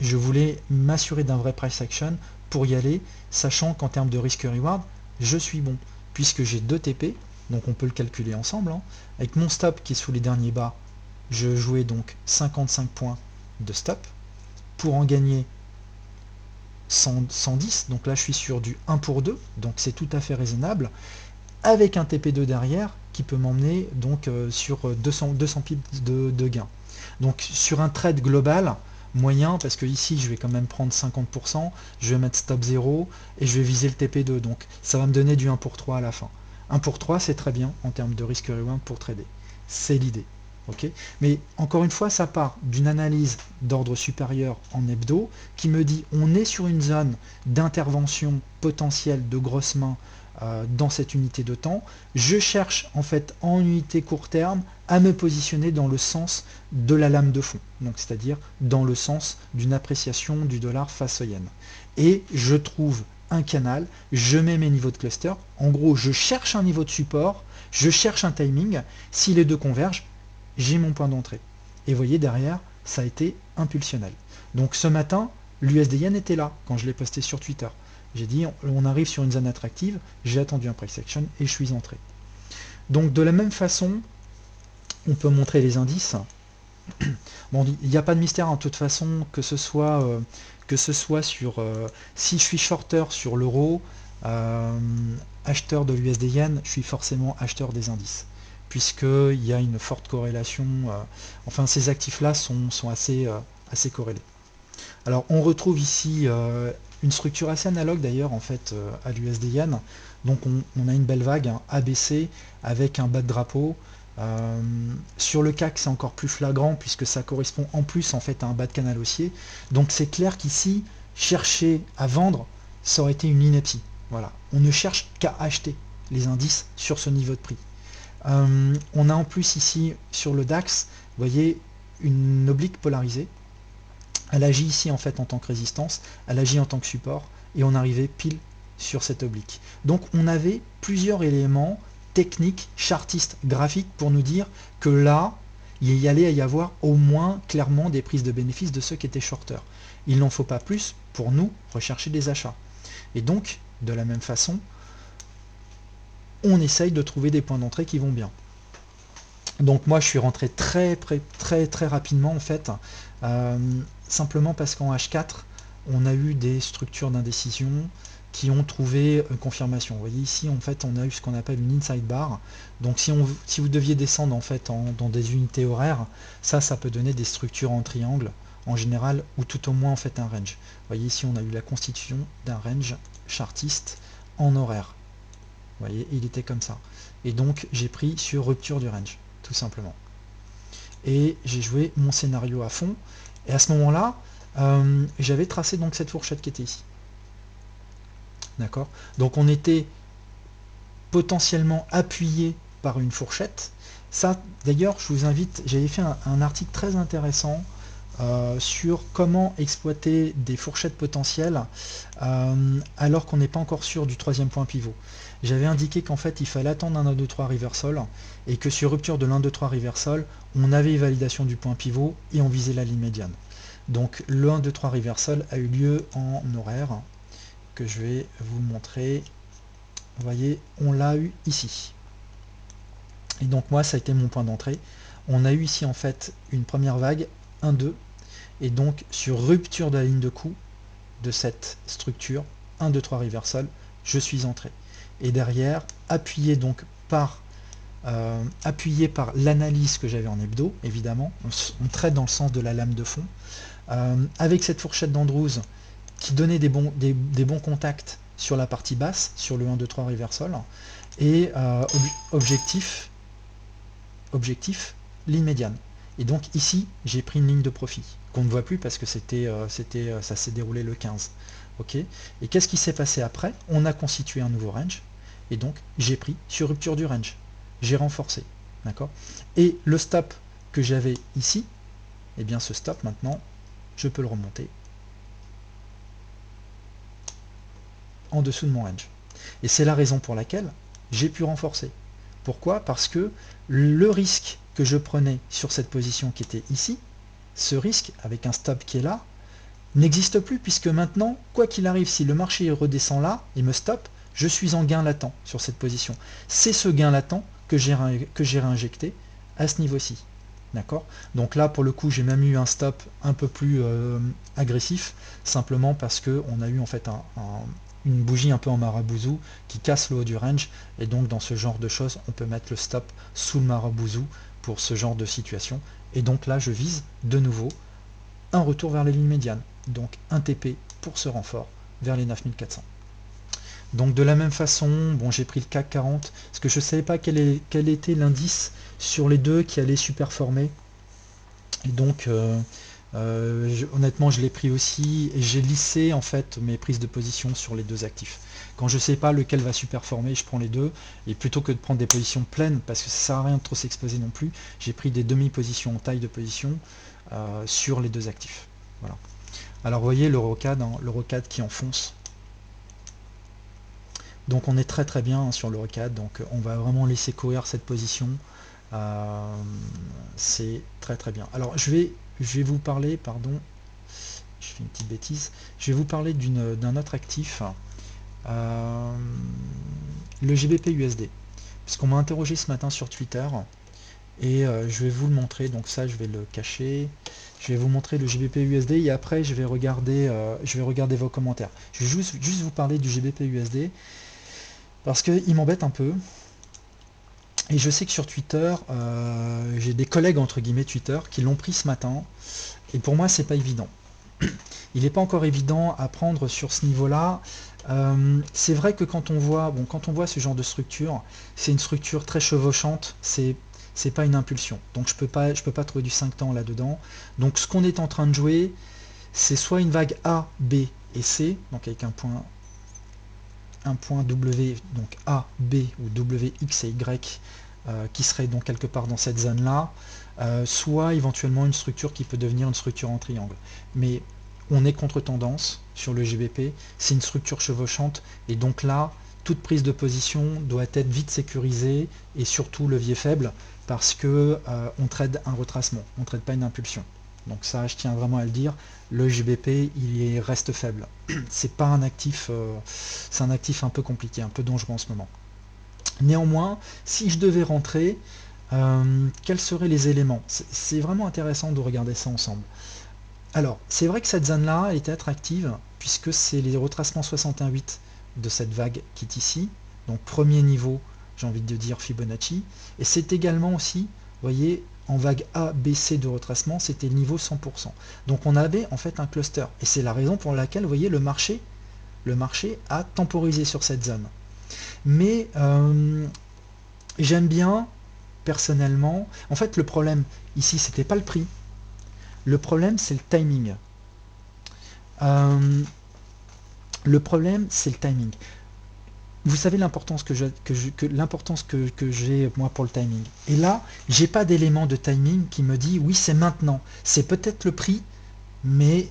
[SPEAKER 1] je voulais m'assurer d'un vrai price action pour y aller, sachant qu'en termes de risk reward, je suis bon, puisque j'ai 2 TP, donc on peut le calculer ensemble, hein. Avec mon stop qui est sous les derniers bas, je jouais donc 55 points de stop pour en gagner 110, donc là je suis sur du 1 pour 2, donc c'est tout à fait raisonnable, avec un TP2 derrière qui peut m'emmener donc sur 200 pips de gain. Donc sur un trade global moyen, parce que ici je vais quand même prendre 50%, je vais mettre stop 0 et je vais viser le TP2, donc ça va me donner du 1 pour 3 à la fin. 1 pour 3, c'est très bien en termes de risque reward pour trader. C'est l'idée. Okay, mais encore une fois, ça part d'une analyse d'ordre supérieur en hebdo qui me dit on est sur une zone d'intervention potentielle de grosses mains dans cette unité de temps. Je cherche en fait en unité court terme à me positionner dans le sens de la lame de fond, donc c'est-à-dire dans le sens d'une appréciation du dollar face au yen. Et je trouve un canal, je mets mes niveaux de cluster. En gros, je cherche un niveau de support, je cherche un timing. Si les deux convergent, j'ai mon point d'entrée. Et vous voyez derrière, ça a été impulsionnel. Donc ce matin, l'USD Yen était là quand je l'ai posté sur Twitter. J'ai dit on arrive sur une zone attractive, j'ai attendu un price action et je suis entré. Donc de la même façon, on peut montrer les indices. Bon, il n'y a pas de mystère en toute façon, que ce soit sur si je suis shorter sur l'euro, acheteur de l'USD Yen, je suis forcément acheteur des indices, puisqu'il y a une forte corrélation, enfin ces actifs-là sont assez corrélés. Alors on retrouve ici une structure assez analogue d'ailleurs en fait à l'USD Yen, donc on a une belle vague hein, ABC avec un bas de drapeau. Sur le CAC c'est encore plus flagrant puisque ça correspond en plus en fait à un bas de canal haussier, donc c'est clair qu'ici chercher à vendre ça aurait été une ineptie. Voilà, on ne cherche qu'à acheter les indices sur ce niveau de prix. On a en plus ici sur le DAX, vous voyez, une oblique polarisée. Elle agit ici en fait en tant que résistance, elle agit en tant que support, et on arrivait pile sur cette oblique. Donc on avait plusieurs éléments techniques, chartistes, graphiques pour nous dire que là, il y allait y avoir au moins clairement des prises de bénéfices de ceux qui étaient shorters. Il n'en faut pas plus pour nous rechercher des achats. Et donc, de la même façon, on essaye de trouver des points d'entrée qui vont bien. Donc moi je suis rentré très rapidement en fait, simplement parce qu'en H4 on a eu des structures d'indécision qui ont trouvé une confirmation. Vous voyez ici en fait on a eu ce qu'on appelle une inside bar. Donc si vous deviez descendre en fait dans des unités horaires, ça peut donner des structures en triangle en général, ou tout au moins en fait un range. Vous voyez ici on a eu la constitution d'un range chartiste en horaire. Vous voyez, il était comme ça. Et donc j'ai pris sur rupture du range, tout simplement. Et j'ai joué mon scénario à fond. Et à ce moment-là, j'avais tracé donc cette fourchette qui était ici. D'accord? Donc on était potentiellement appuyé par une fourchette. Ça, d'ailleurs, je vous invite, j'avais fait un article très intéressant sur comment exploiter des fourchettes potentielles alors qu'on n'est pas encore sûr du troisième point pivot. J'avais indiqué qu'en fait il fallait attendre un 1, 2, 3 reversal et que sur rupture de l'1, 2, 3 reversal, on avait validation du point pivot et on visait la ligne médiane. Donc le 1, 2, 3 reversal a eu lieu en horaire que je vais vous montrer. Vous voyez, on l'a eu ici. Et donc moi ça a été mon point d'entrée. On a eu ici en fait une première vague, 1, 2, et donc sur rupture de la ligne de coup de cette structure, 1, 2, 3 reversal, je suis entré. Et derrière, appuyé par l'analyse que j'avais en hebdo, évidemment, on traite dans le sens de la lame de fond, avec cette fourchette d'Andrews qui donnait des bons contacts sur la partie basse, sur le 1, 2, 3 reversal, et objectif, ligne médiane. Et donc ici, j'ai pris une ligne de profit, qu'on ne voit plus parce que ça s'est déroulé le 15. Okay. Et qu'est-ce qui s'est passé après? On a constitué un nouveau range, et donc j'ai pris sur rupture du range. J'ai renforcé. D'accord? Et le stop que j'avais ici, eh bien ce stop maintenant, je peux le remonter en dessous de mon range. Et c'est la raison pour laquelle j'ai pu renforcer. Pourquoi? Parce que le risque que je prenais sur cette position qui était ici, ce risque avec un stop qui est là, n'existe plus puisque maintenant, quoi qu'il arrive, si le marché redescend là et me stoppe, je suis en gain latent sur cette position. C'est ce gain latent que j'ai réinjecté à ce niveau-ci. D'accord? Donc là, pour le coup, j'ai même eu un stop un peu plus agressif, simplement parce qu'on a eu en fait une bougie un peu en marabouzou qui casse le haut du range, et donc dans ce genre de choses, on peut mettre le stop sous le marabouzou pour ce genre de situation. Et donc là, je vise de nouveau un retour vers les lignes médianes. Donc un TP pour ce renfort vers les 9400. Donc de la même façon, bon, j'ai pris le CAC 40 parce que je ne savais pas quel était l'indice sur les deux qui allait superformer. Et donc honnêtement je l'ai pris aussi et j'ai lissé en fait mes prises de position sur les deux actifs. Quand je ne sais pas lequel va superformer, je prends les deux, et plutôt que de prendre des positions pleines, parce que ça sert à rien de trop s'exposer non plus, j'ai pris des demi-positions en taille de position sur les deux actifs. Voilà. Alors vous voyez l'Eurocad, hein, l'Eurocad qui enfonce. Donc on est très très bien, hein, sur l'Eurocad, donc on va vraiment laisser courir cette position. C'est très très bien. Alors je vais vous parler, pardon, je fais une petite bêtise, je vais vous parler d'un autre actif, le GBP USD, parce qu'on m'a interrogé ce matin sur Twitter, et je vais vous le montrer, donc ça je vais le cacher, je vais vous montrer le GBP USD, et après je vais regarder vos commentaires. Je vais juste vous parler du GBP USD, parce qu'il m'embête un peu. Et je sais que sur Twitter, j'ai des collègues entre guillemets Twitter qui l'ont pris ce matin, et pour moi c'est pas évident. Il n'est pas encore évident à prendre sur ce niveau-là. C'est vrai que quand on voit ce genre de structure, c'est une structure très chevauchante, c'est pas une impulsion. Donc je peux pas trouver du 5 temps là-dedans. Donc ce qu'on est en train de jouer, c'est soit une vague A, B et C, donc avec un point W, donc A, B ou W, X et Y, qui serait donc quelque part dans cette zone-là, soit éventuellement une structure qui peut devenir une structure en triangle. Mais on est contre-tendance sur le GBP, c'est une structure chevauchante, et donc là, toute prise de position doit être vite sécurisée, et surtout levier faible, parce que on trade un retracement, on ne trade pas une impulsion. Donc ça, je tiens vraiment à le dire, le GBP, il reste faible. C'est pas un actif, c'est un actif un peu compliqué, un peu dangereux en ce moment. Néanmoins, si je devais rentrer, quels seraient les éléments? C'est vraiment intéressant de regarder ça ensemble. Alors, c'est vrai que cette zone-là était attractive, puisque c'est les retracements 61,8 de cette vague qui est ici. Donc premier niveau, j'ai envie de dire Fibonacci. Et c'est également aussi, vous voyez, en vague A, B, C de retracement, c'était le niveau 100%. Donc on avait en fait un cluster. Et c'est la raison pour laquelle, vous voyez, le marché a temporisé sur cette zone. Mais j'aime bien, personnellement, en fait le problème ici, c'était pas le prix. Le problème, c'est le timing. Le problème, c'est le timing. Vous savez l'importance que j'ai moi pour le timing. Et là, j'ai pas d'élément de timing qui me dit oui, c'est maintenant. C'est peut-être le prix, mais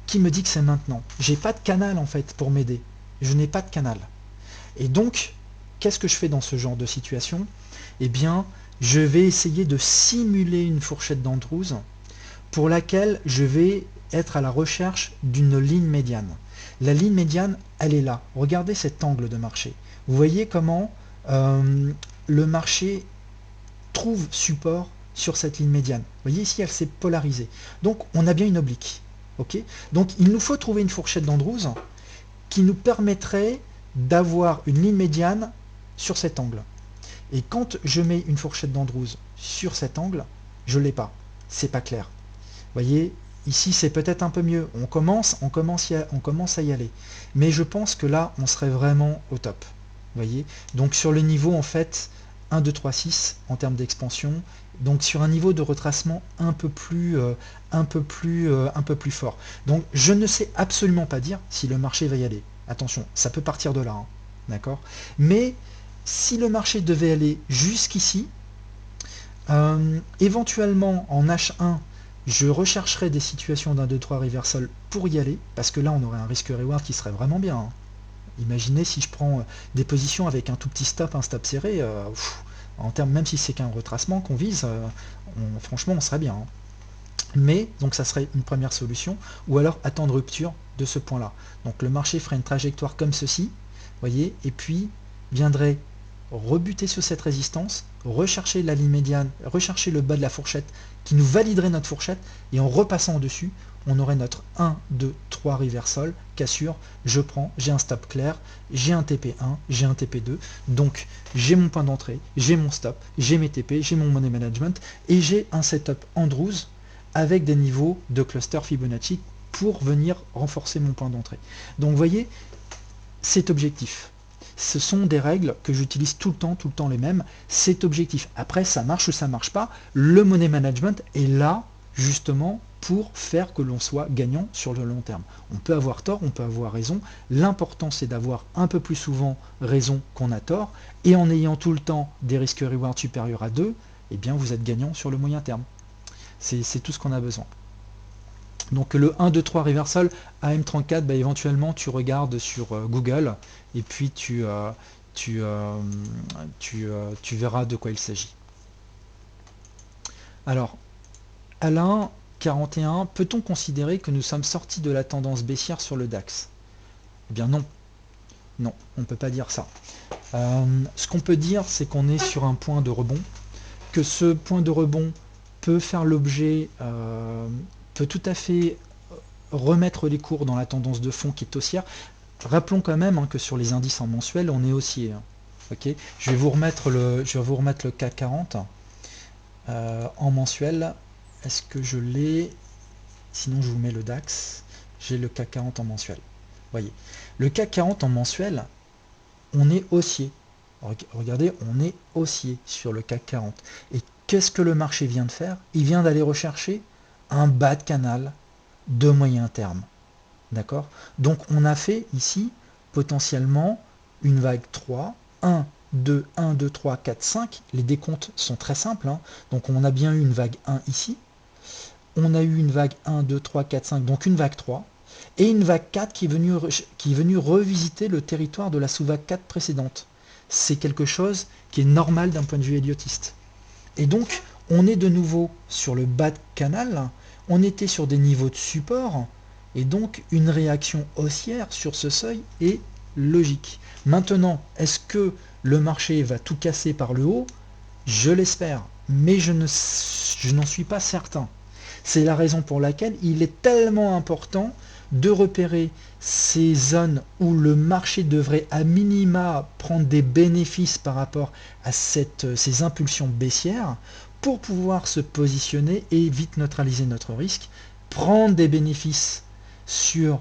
[SPEAKER 1] qui me dit que c'est maintenant. J'ai pas de canal en fait pour m'aider. Je n'ai pas de canal. Et donc, qu'est-ce que je fais dans ce genre de situation? Eh bien, je vais essayer de simuler une fourchette d'Andrews pour laquelle je vais être à la recherche d'une ligne médiane. La ligne médiane, elle est là. Regardez cet angle de marché. Vous voyez comment le marché trouve support sur cette ligne médiane. Vous voyez ici, elle s'est polarisée. Donc, on a bien une oblique. Okay, donc, il nous faut trouver une fourchette d'Andrews qui nous permettrait d'avoir une ligne médiane sur cet angle. Et quand je mets une fourchette d'Andrews sur cet angle, je ne l'ai pas. C'est pas clair. Vous voyez, ici c'est peut-être un peu mieux. On commence à y aller. Mais je pense que là, on serait vraiment au top. Vous voyez, donc sur le niveau en fait 1, 2, 3, 6 en termes d'expansion. Donc sur un niveau de retracement un peu plus fort. Donc je ne sais absolument pas dire si le marché va y aller. Attention, ça peut partir de là, hein, d'accord. Mais si le marché devait aller jusqu'ici, éventuellement en H1, je rechercherai des situations d'un 2-3 reversal pour y aller, parce que là on aurait un risque-reward qui serait vraiment bien, hein. Imaginez si je prends des positions avec un tout petit stop, un stop serré, en termes, même si c'est qu'un retracement qu'on vise, franchement on serait bien, hein. Mais, donc ça serait une première solution, ou alors attendre rupture de ce point-là. Donc le marché ferait une trajectoire comme ceci, voyez, et puis viendrait rebuter sur cette résistance, rechercher la ligne médiane, rechercher le bas de la fourchette qui nous validerait notre fourchette, et en repassant au-dessus, on aurait notre 1, 2, 3 reversal, cassure, je prends, j'ai un stop clair, j'ai un TP1, j'ai un TP2, donc j'ai mon point d'entrée, j'ai mon stop, j'ai mes TP, j'ai mon money management, et j'ai un setup Andrews avec des niveaux de cluster Fibonacci pour venir renforcer mon point d'entrée. Donc vous voyez, c'est objectif. ce sont des règles que j'utilise tout le temps les mêmes. C'est objectif. Après, ça marche ou ça marche pas. Le money management est là, justement, pour faire que l'on soit gagnant sur le long terme. On peut avoir tort, on peut avoir raison. L'important, c'est d'avoir un peu plus souvent raison qu'on a tort. Et en ayant tout le temps des risques-rewards supérieurs à 2, eh bien, vous êtes gagnant sur le moyen terme. C'est tout ce qu'on a besoin. Donc le 1, 2, 3 reversal AM34, bah, éventuellement tu regardes sur Google et puis tu verras de quoi il s'agit. Alors, Alain 41, peut-on considérer que nous sommes sortis de la tendance baissière sur le DAX? Eh bien non, non, on ne peut pas dire ça. Ce qu'on peut dire, c'est qu'on est sur un point de rebond, que ce point de rebond peut faire l'objet, peut tout à fait remettre les cours dans la tendance de fond qui est haussière. Rappelons quand même que sur les indices en mensuel, on est haussier. Ok, je vais vous remettre le CAC 40 en mensuel. Est-ce que je l'ai? Sinon, je vous mets le DAX. J'ai le CAC 40 en mensuel. Voyez, le CAC 40 en mensuel, on est haussier. Regardez, on est haussier sur le CAC 40. Et qu'est-ce que le marché vient de faire? Il vient d'aller rechercher un bas de canal de moyen terme. D'accord? Donc on a fait ici potentiellement une vague 3, 1, 2, 1, 2, 3, 4, 5. Les décomptes sont très simples. Donc on a bien eu une vague 1 ici. On a eu une vague 1, 2, 3, 4, 5, donc une vague 3. Et une vague 4 qui est venue revisiter le territoire de la sous-vague 4 précédente. C'est quelque chose qui est normal d'un point de vue héliotiste. Et donc, on est de nouveau sur le bas de canal, on était sur des niveaux de support, et donc une réaction haussière sur ce seuil est logique. Maintenant, est-ce que le marché va tout casser par le haut? Je l'espère, mais je n'en suis pas certain. C'est la raison pour laquelle il est tellement important de repérer ces zones où le marché devrait à minima prendre des bénéfices par rapport à ces impulsions baissières pour pouvoir se positionner et vite neutraliser notre risque, prendre des bénéfices sur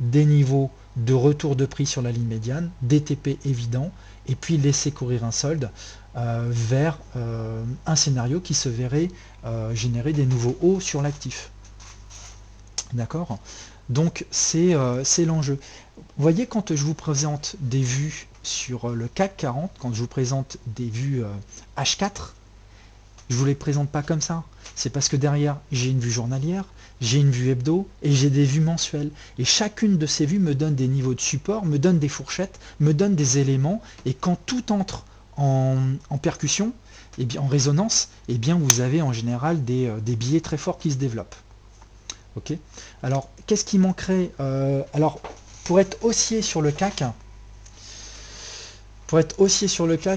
[SPEAKER 1] des niveaux de retour de prix sur la ligne médiane, des TP évidents, et puis laisser courir un solde vers un scénario qui se verrait générer des nouveaux hauts sur l'actif. D'accord? Donc c'est l'enjeu. Vous voyez, quand je vous présente des vues sur le CAC 40, quand je vous présente des vues H4, je ne vous les présente pas comme ça. C'est parce que derrière, j'ai une vue journalière, j'ai une vue hebdo et j'ai des vues mensuelles. Et chacune de ces vues me donne des niveaux de support, me donne des fourchettes, me donne des éléments. Et quand tout entre en percussion, et bien, en résonance, et bien, vous avez en général des biais très forts qui se développent. Ok. Alors, qu'est-ce qui manquerait? Alors, pour être haussier sur le CAC,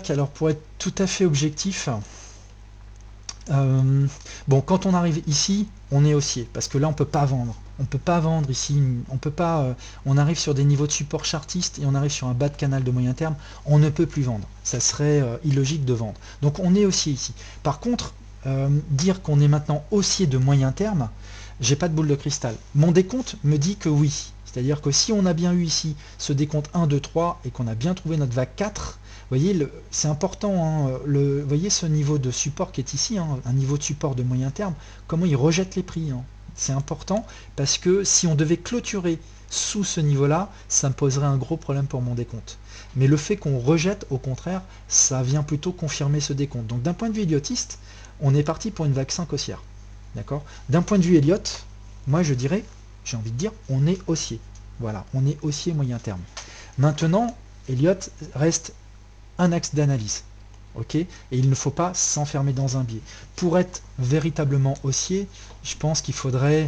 [SPEAKER 1] alors pour être tout à fait objectif, bon, quand on arrive ici, on est haussier, parce que là, on peut pas vendre. On peut pas vendre ici, on peut pas. On arrive sur des niveaux de support chartiste et on arrive sur un bas de canal de moyen terme, on ne peut plus vendre. Ça serait illogique de vendre. Donc on est haussier ici. Par contre, dire qu'on est maintenant haussier de moyen terme, j'ai pas de boule de cristal. Mon décompte me dit que oui. C'est-à-dire que si on a bien eu ici ce décompte 1, 2, 3 et qu'on a bien trouvé notre vague 4, vous voyez, c'est important, vous voyez ce niveau de support qui est ici, un niveau de support de moyen terme, comment il rejette les prix. C'est important parce que si on devait clôturer sous ce niveau-là, ça me poserait un gros problème pour mon décompte. Mais le fait qu'on rejette, au contraire, ça vient plutôt confirmer ce décompte. Donc d'un point de vue héliotiste, on est parti pour une vague 5 haussière. D'accord? D'un point de vue Elliott, moi je dirais, j'ai envie de dire, on est haussier. Voilà, on est haussier moyen terme. Maintenant, Elliott reste un axe d'analyse. Ok? Et il ne faut pas s'enfermer dans un biais. Pour être véritablement haussier, je pense qu'il faudrait...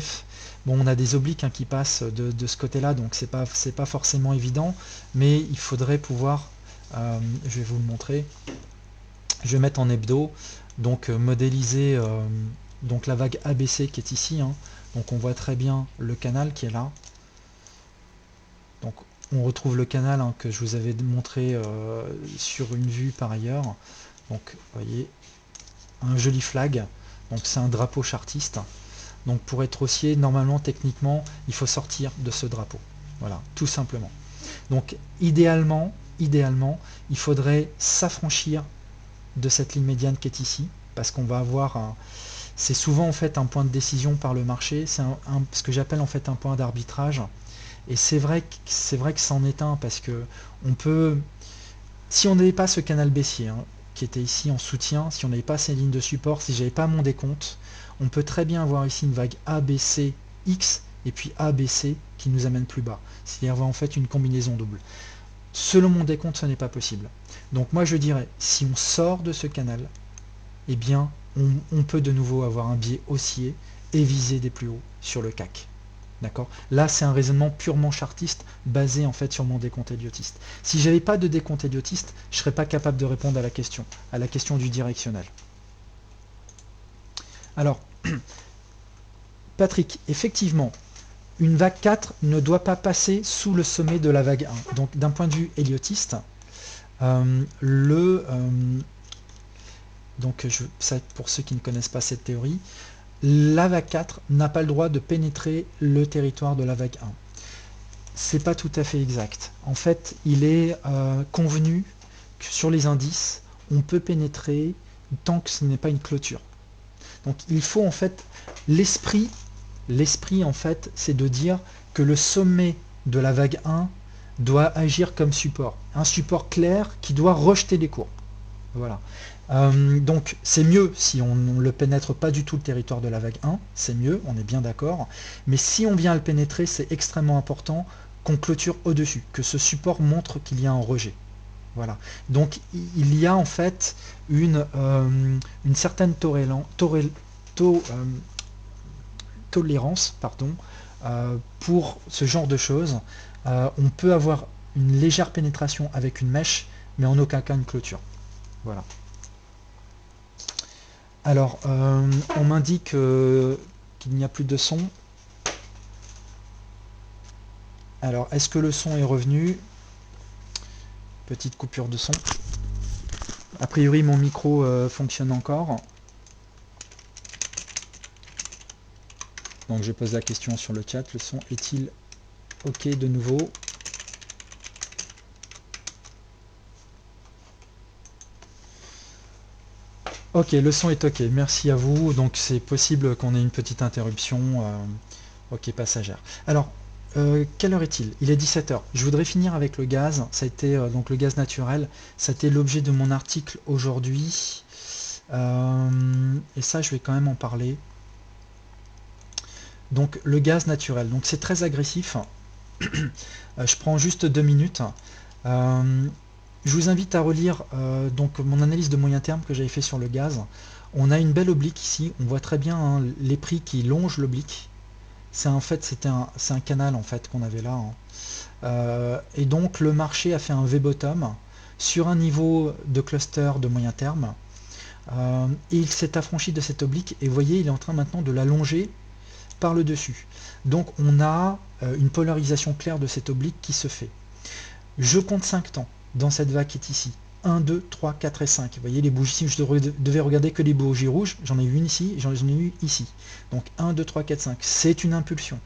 [SPEAKER 1] Bon, on a des obliques qui passent de ce côté-là, donc c'est pas forcément évident, mais il faudrait pouvoir... je vais vous le montrer. Je vais mettre en hebdo, donc modéliser donc la vague ABC qui est ici. Donc on voit très bien le canal qui est là. Donc on retrouve le canal que je vous avais montré sur une vue par ailleurs. Donc vous voyez, un joli flag. Donc c'est un drapeau chartiste. Donc pour être haussier, normalement, techniquement, il faut sortir de ce drapeau. Voilà, tout simplement. Donc idéalement, idéalement, il faudrait s'affranchir de cette ligne médiane qui est ici, parce qu'on va avoir c'est souvent en fait un point de décision par le marché, c'est ce que j'appelle en fait un point d'arbitrage. Et c'est vrai que c'en est un, parce que on peut, si on n'avait pas ce canal baissier qui était ici en soutien, si on n'avait pas ces lignes de support, si j'avais pas mon décompte, on peut très bien avoir ici une vague ABC X et puis ABC qui nous amène plus bas. C'est-à-dire en fait une combinaison double. Selon mon décompte, ce n'est pas possible. Donc moi je dirais, si on sort de ce canal, eh bien on peut de nouveau avoir un biais haussier et viser des plus hauts sur le CAC. D'accord. Là, c'est un raisonnement purement chartiste, basé en fait sur mon décompte Elliotiste. Si j'avais pas de décompte Elliotiste, je serais pas capable de répondre à la question du directionnel. Alors, Patrick, effectivement, une vague 4 ne doit pas passer sous le sommet de la vague 1. Donc, d'un point de vue Elliotiste, ça, pour ceux qui ne connaissent pas cette théorie, la vague 4 n'a pas le droit de pénétrer le territoire de la vague 1. C'est pas tout à fait exact. En fait, il est convenu que sur les indices, on peut pénétrer tant que ce n'est pas une clôture. Donc il faut en fait, l'esprit en fait, c'est de dire que le sommet de la vague 1 doit agir comme support. Un support clair qui doit rejeter les cours. Voilà. Donc c'est mieux si on ne le pénètre pas du tout le territoire de la vague 1, c'est mieux, on est bien d'accord. Mais si on vient le pénétrer, c'est extrêmement important qu'on clôture au-dessus, que ce support montre qu'il y a un rejet. Voilà. Donc il y a en fait une certaine tolérance pour ce genre de choses. On peut avoir une légère pénétration avec une mèche, mais en aucun cas une clôture. Voilà. Alors, on m'indique qu'il n'y a plus de son. Alors, est-ce que le son est revenu? Petite coupure de son. A priori, mon micro fonctionne encore. Donc, je pose la question sur le chat. Le son est-il OK de nouveau? Ok, le son est ok, merci à vous. Donc c'est possible qu'on ait une petite interruption ok, passagère. Alors, quelle heure est-il? Il est 17h. Je voudrais finir avec le gaz. Ça a été donc le gaz naturel. Ça a été l'objet de mon article aujourd'hui. Et ça, je vais quand même en parler. Donc le gaz naturel. Donc c'est très agressif. Je prends juste 2 minutes. Je vous invite à relire donc mon analyse de moyen terme que j'avais fait sur le gaz. On a une belle oblique ici, on voit très bien les prix qui longent l'oblique. C'est en fait c'est un canal en fait qu'on avait là. Et donc le marché a fait un V-bottom sur un niveau de cluster de moyen terme. Et il s'est affranchi de cette oblique et vous voyez il est en train maintenant de la longer par le dessus. Donc on a une polarisation claire de cette oblique qui se fait. Je compte 5 temps dans cette vague qui est ici. 1, 2, 3, 4 et 5. Vous voyez les bougies ici, je devais regarder que les bougies rouges. J'en ai eu une ici et j'en ai eu ici. Donc 1, 2, 3, 4, 5. C'est une impulsion.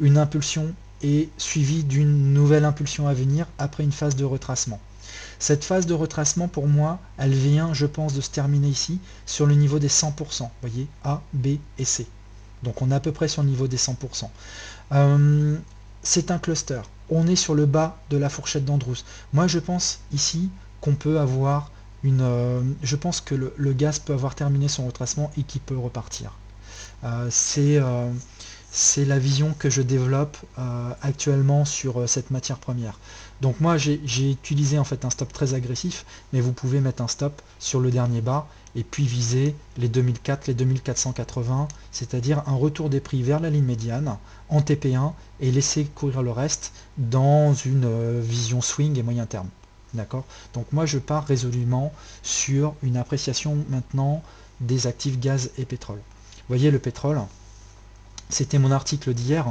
[SPEAKER 1] Une impulsion est suivie d'une nouvelle impulsion à venir après une phase de retracement. Cette phase de retracement, pour moi, elle vient, je pense, de se terminer ici sur le niveau des 100%. Vous voyez, A, B et C. Donc on est à peu près sur le niveau des 100%. C'est un cluster. On est sur le bas de la fourchette d'Andrews. Moi, je pense ici qu'on peut avoir je pense que le gaz peut avoir terminé son retracement et qu'il peut repartir. C'est la vision que je développe actuellement sur cette matière première. Donc moi, j'ai utilisé en fait un stop très agressif, mais vous pouvez mettre un stop sur le dernier bas et puis viser les 2004, les 2480, c'est-à-dire un retour des prix vers la ligne médiane en TP1 et laisser courir le reste dans une vision swing et moyen terme. D'accord. Donc moi je pars résolument sur une appréciation maintenant des actifs gaz et pétrole. Vous voyez le pétrole, c'était mon article d'hier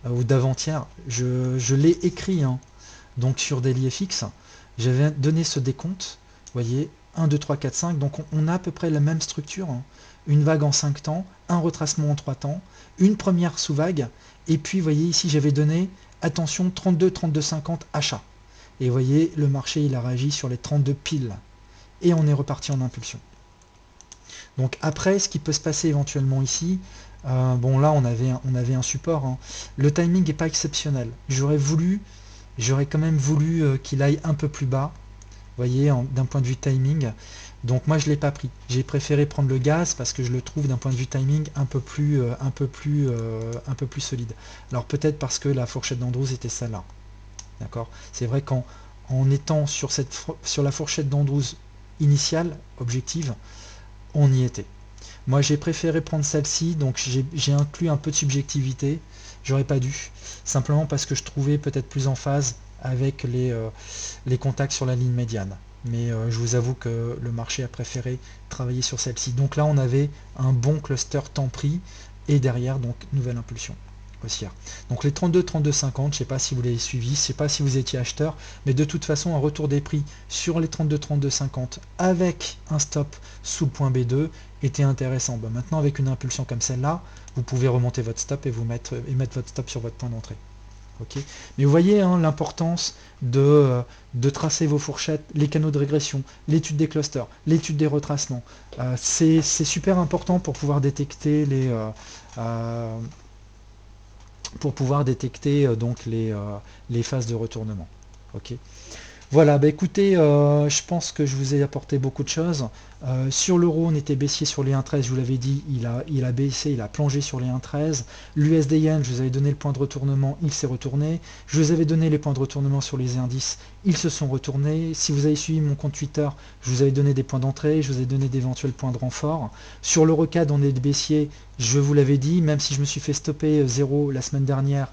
[SPEAKER 1] ou d'avant-hier, je l'ai écrit donc sur DailyFX, j'avais donné ce décompte, vous voyez, 1, 2, 3, 4, 5, donc on a à peu près la même structure, une vague en 5 temps, un retracement en 3 temps, une première sous-vague, et puis vous voyez ici j'avais donné, attention, 32, 32, 50 achat. Et vous voyez, le marché il a réagi sur les 32 piles. Et on est reparti en impulsion. Donc après, ce qui peut se passer éventuellement ici, bon là on avait un support, hein. Le timing n'est pas exceptionnel. J'aurais quand même voulu qu'il aille un peu plus bas, vous voyez, d'un point de vue timing. Donc moi je ne l'ai pas pris. J'ai préféré prendre le gaz parce que je le trouve d'un point de vue timing un peu plus solide. Alors peut-être parce que la fourchette d'Andrews était celle-là. D'accord. C'est vrai qu'en étant sur la fourchette d'Andrews initiale, objective, on y était. Moi j'ai préféré prendre celle-ci, donc j'ai inclus un peu de subjectivité. J'aurais pas dû. Simplement parce que je trouvais peut-être plus en phase avec les contacts sur la ligne médiane. Mais je vous avoue que le marché a préféré travailler sur celle-ci. Donc là on avait un bon cluster temps pris et derrière donc nouvelle impulsion haussière. Donc les 32, 32, 50, je ne sais pas si vous l'avez suivi, je ne sais pas si vous étiez acheteur, mais de toute façon un retour des prix sur les 32, 32, 50 avec un stop sous le point B2 était intéressant. Bon, maintenant avec une impulsion comme celle-là, vous pouvez remonter votre stop et mettre votre stop sur votre point d'entrée. Okay. Mais vous voyez hein, l'importance de tracer vos fourchettes, les canaux de régression, l'étude des clusters, l'étude des retracements. C'est super important pour pouvoir détecter donc les phases de retournement. Okay. Voilà, bah écoutez, je pense que je vous ai apporté beaucoup de choses. Sur l'euro, on était baissier sur les 1,13, je vous l'avais dit, il a baissé, il a plongé sur les 1,13. L'USD-Yen, je vous avais donné le point de retournement, il s'est retourné. Je vous avais donné les points de retournement sur les indices, ils se sont retournés. Si vous avez suivi mon compte Twitter, je vous avais donné des points d'entrée, je vous ai donné d'éventuels points de renfort. Sur l'eurocad, on est baissier, je vous l'avais dit, même si je me suis fait stopper 0 la semaine dernière,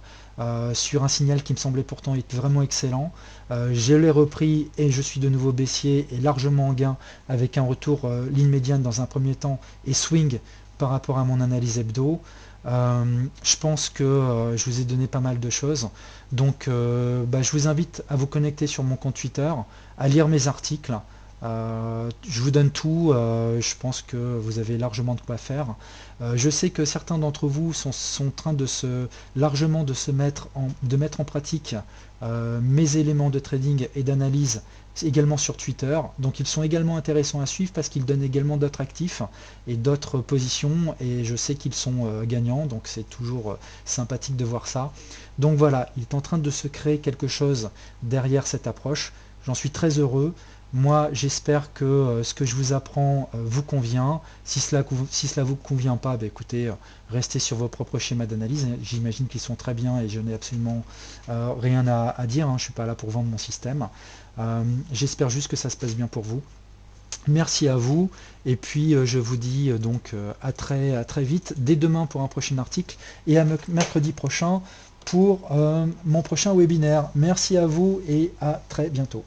[SPEAKER 1] sur un signal qui me semblait pourtant être vraiment excellent. Je l'ai repris et je suis de nouveau baissier et largement en gain avec un retour ligne médiane dans un premier temps et swing par rapport à mon analyse hebdo. Je pense que je vous ai donné pas mal de choses. Donc je vous invite à vous connecter sur mon compte Twitter, à lire mes articles. Je vous donne tout, je pense que vous avez largement de quoi faire. Je sais que certains d'entre vous sont en train largement de mettre en pratique mes éléments de trading et d'analyse également sur Twitter. Donc ils sont également intéressants à suivre parce qu'ils donnent également d'autres actifs et d'autres positions et je sais qu'ils sont gagnants, donc c'est toujours sympathique de voir ça. Donc voilà, il est en train de se créer quelque chose derrière cette approche. J'en suis très heureux. Moi, j'espère que ce que je vous apprends vous convient. Si cela vous convient pas, bah, écoutez, restez sur vos propres schémas d'analyse. J'imagine qu'ils sont très bien et je n'ai absolument rien à dire. Hein. Je ne suis pas là pour vendre mon système. J'espère juste que ça se passe bien pour vous. Merci à vous. Et puis, je vous dis donc à très vite, dès demain pour un prochain article et à mercredi prochain pour mon prochain webinaire. Merci à vous et à très bientôt.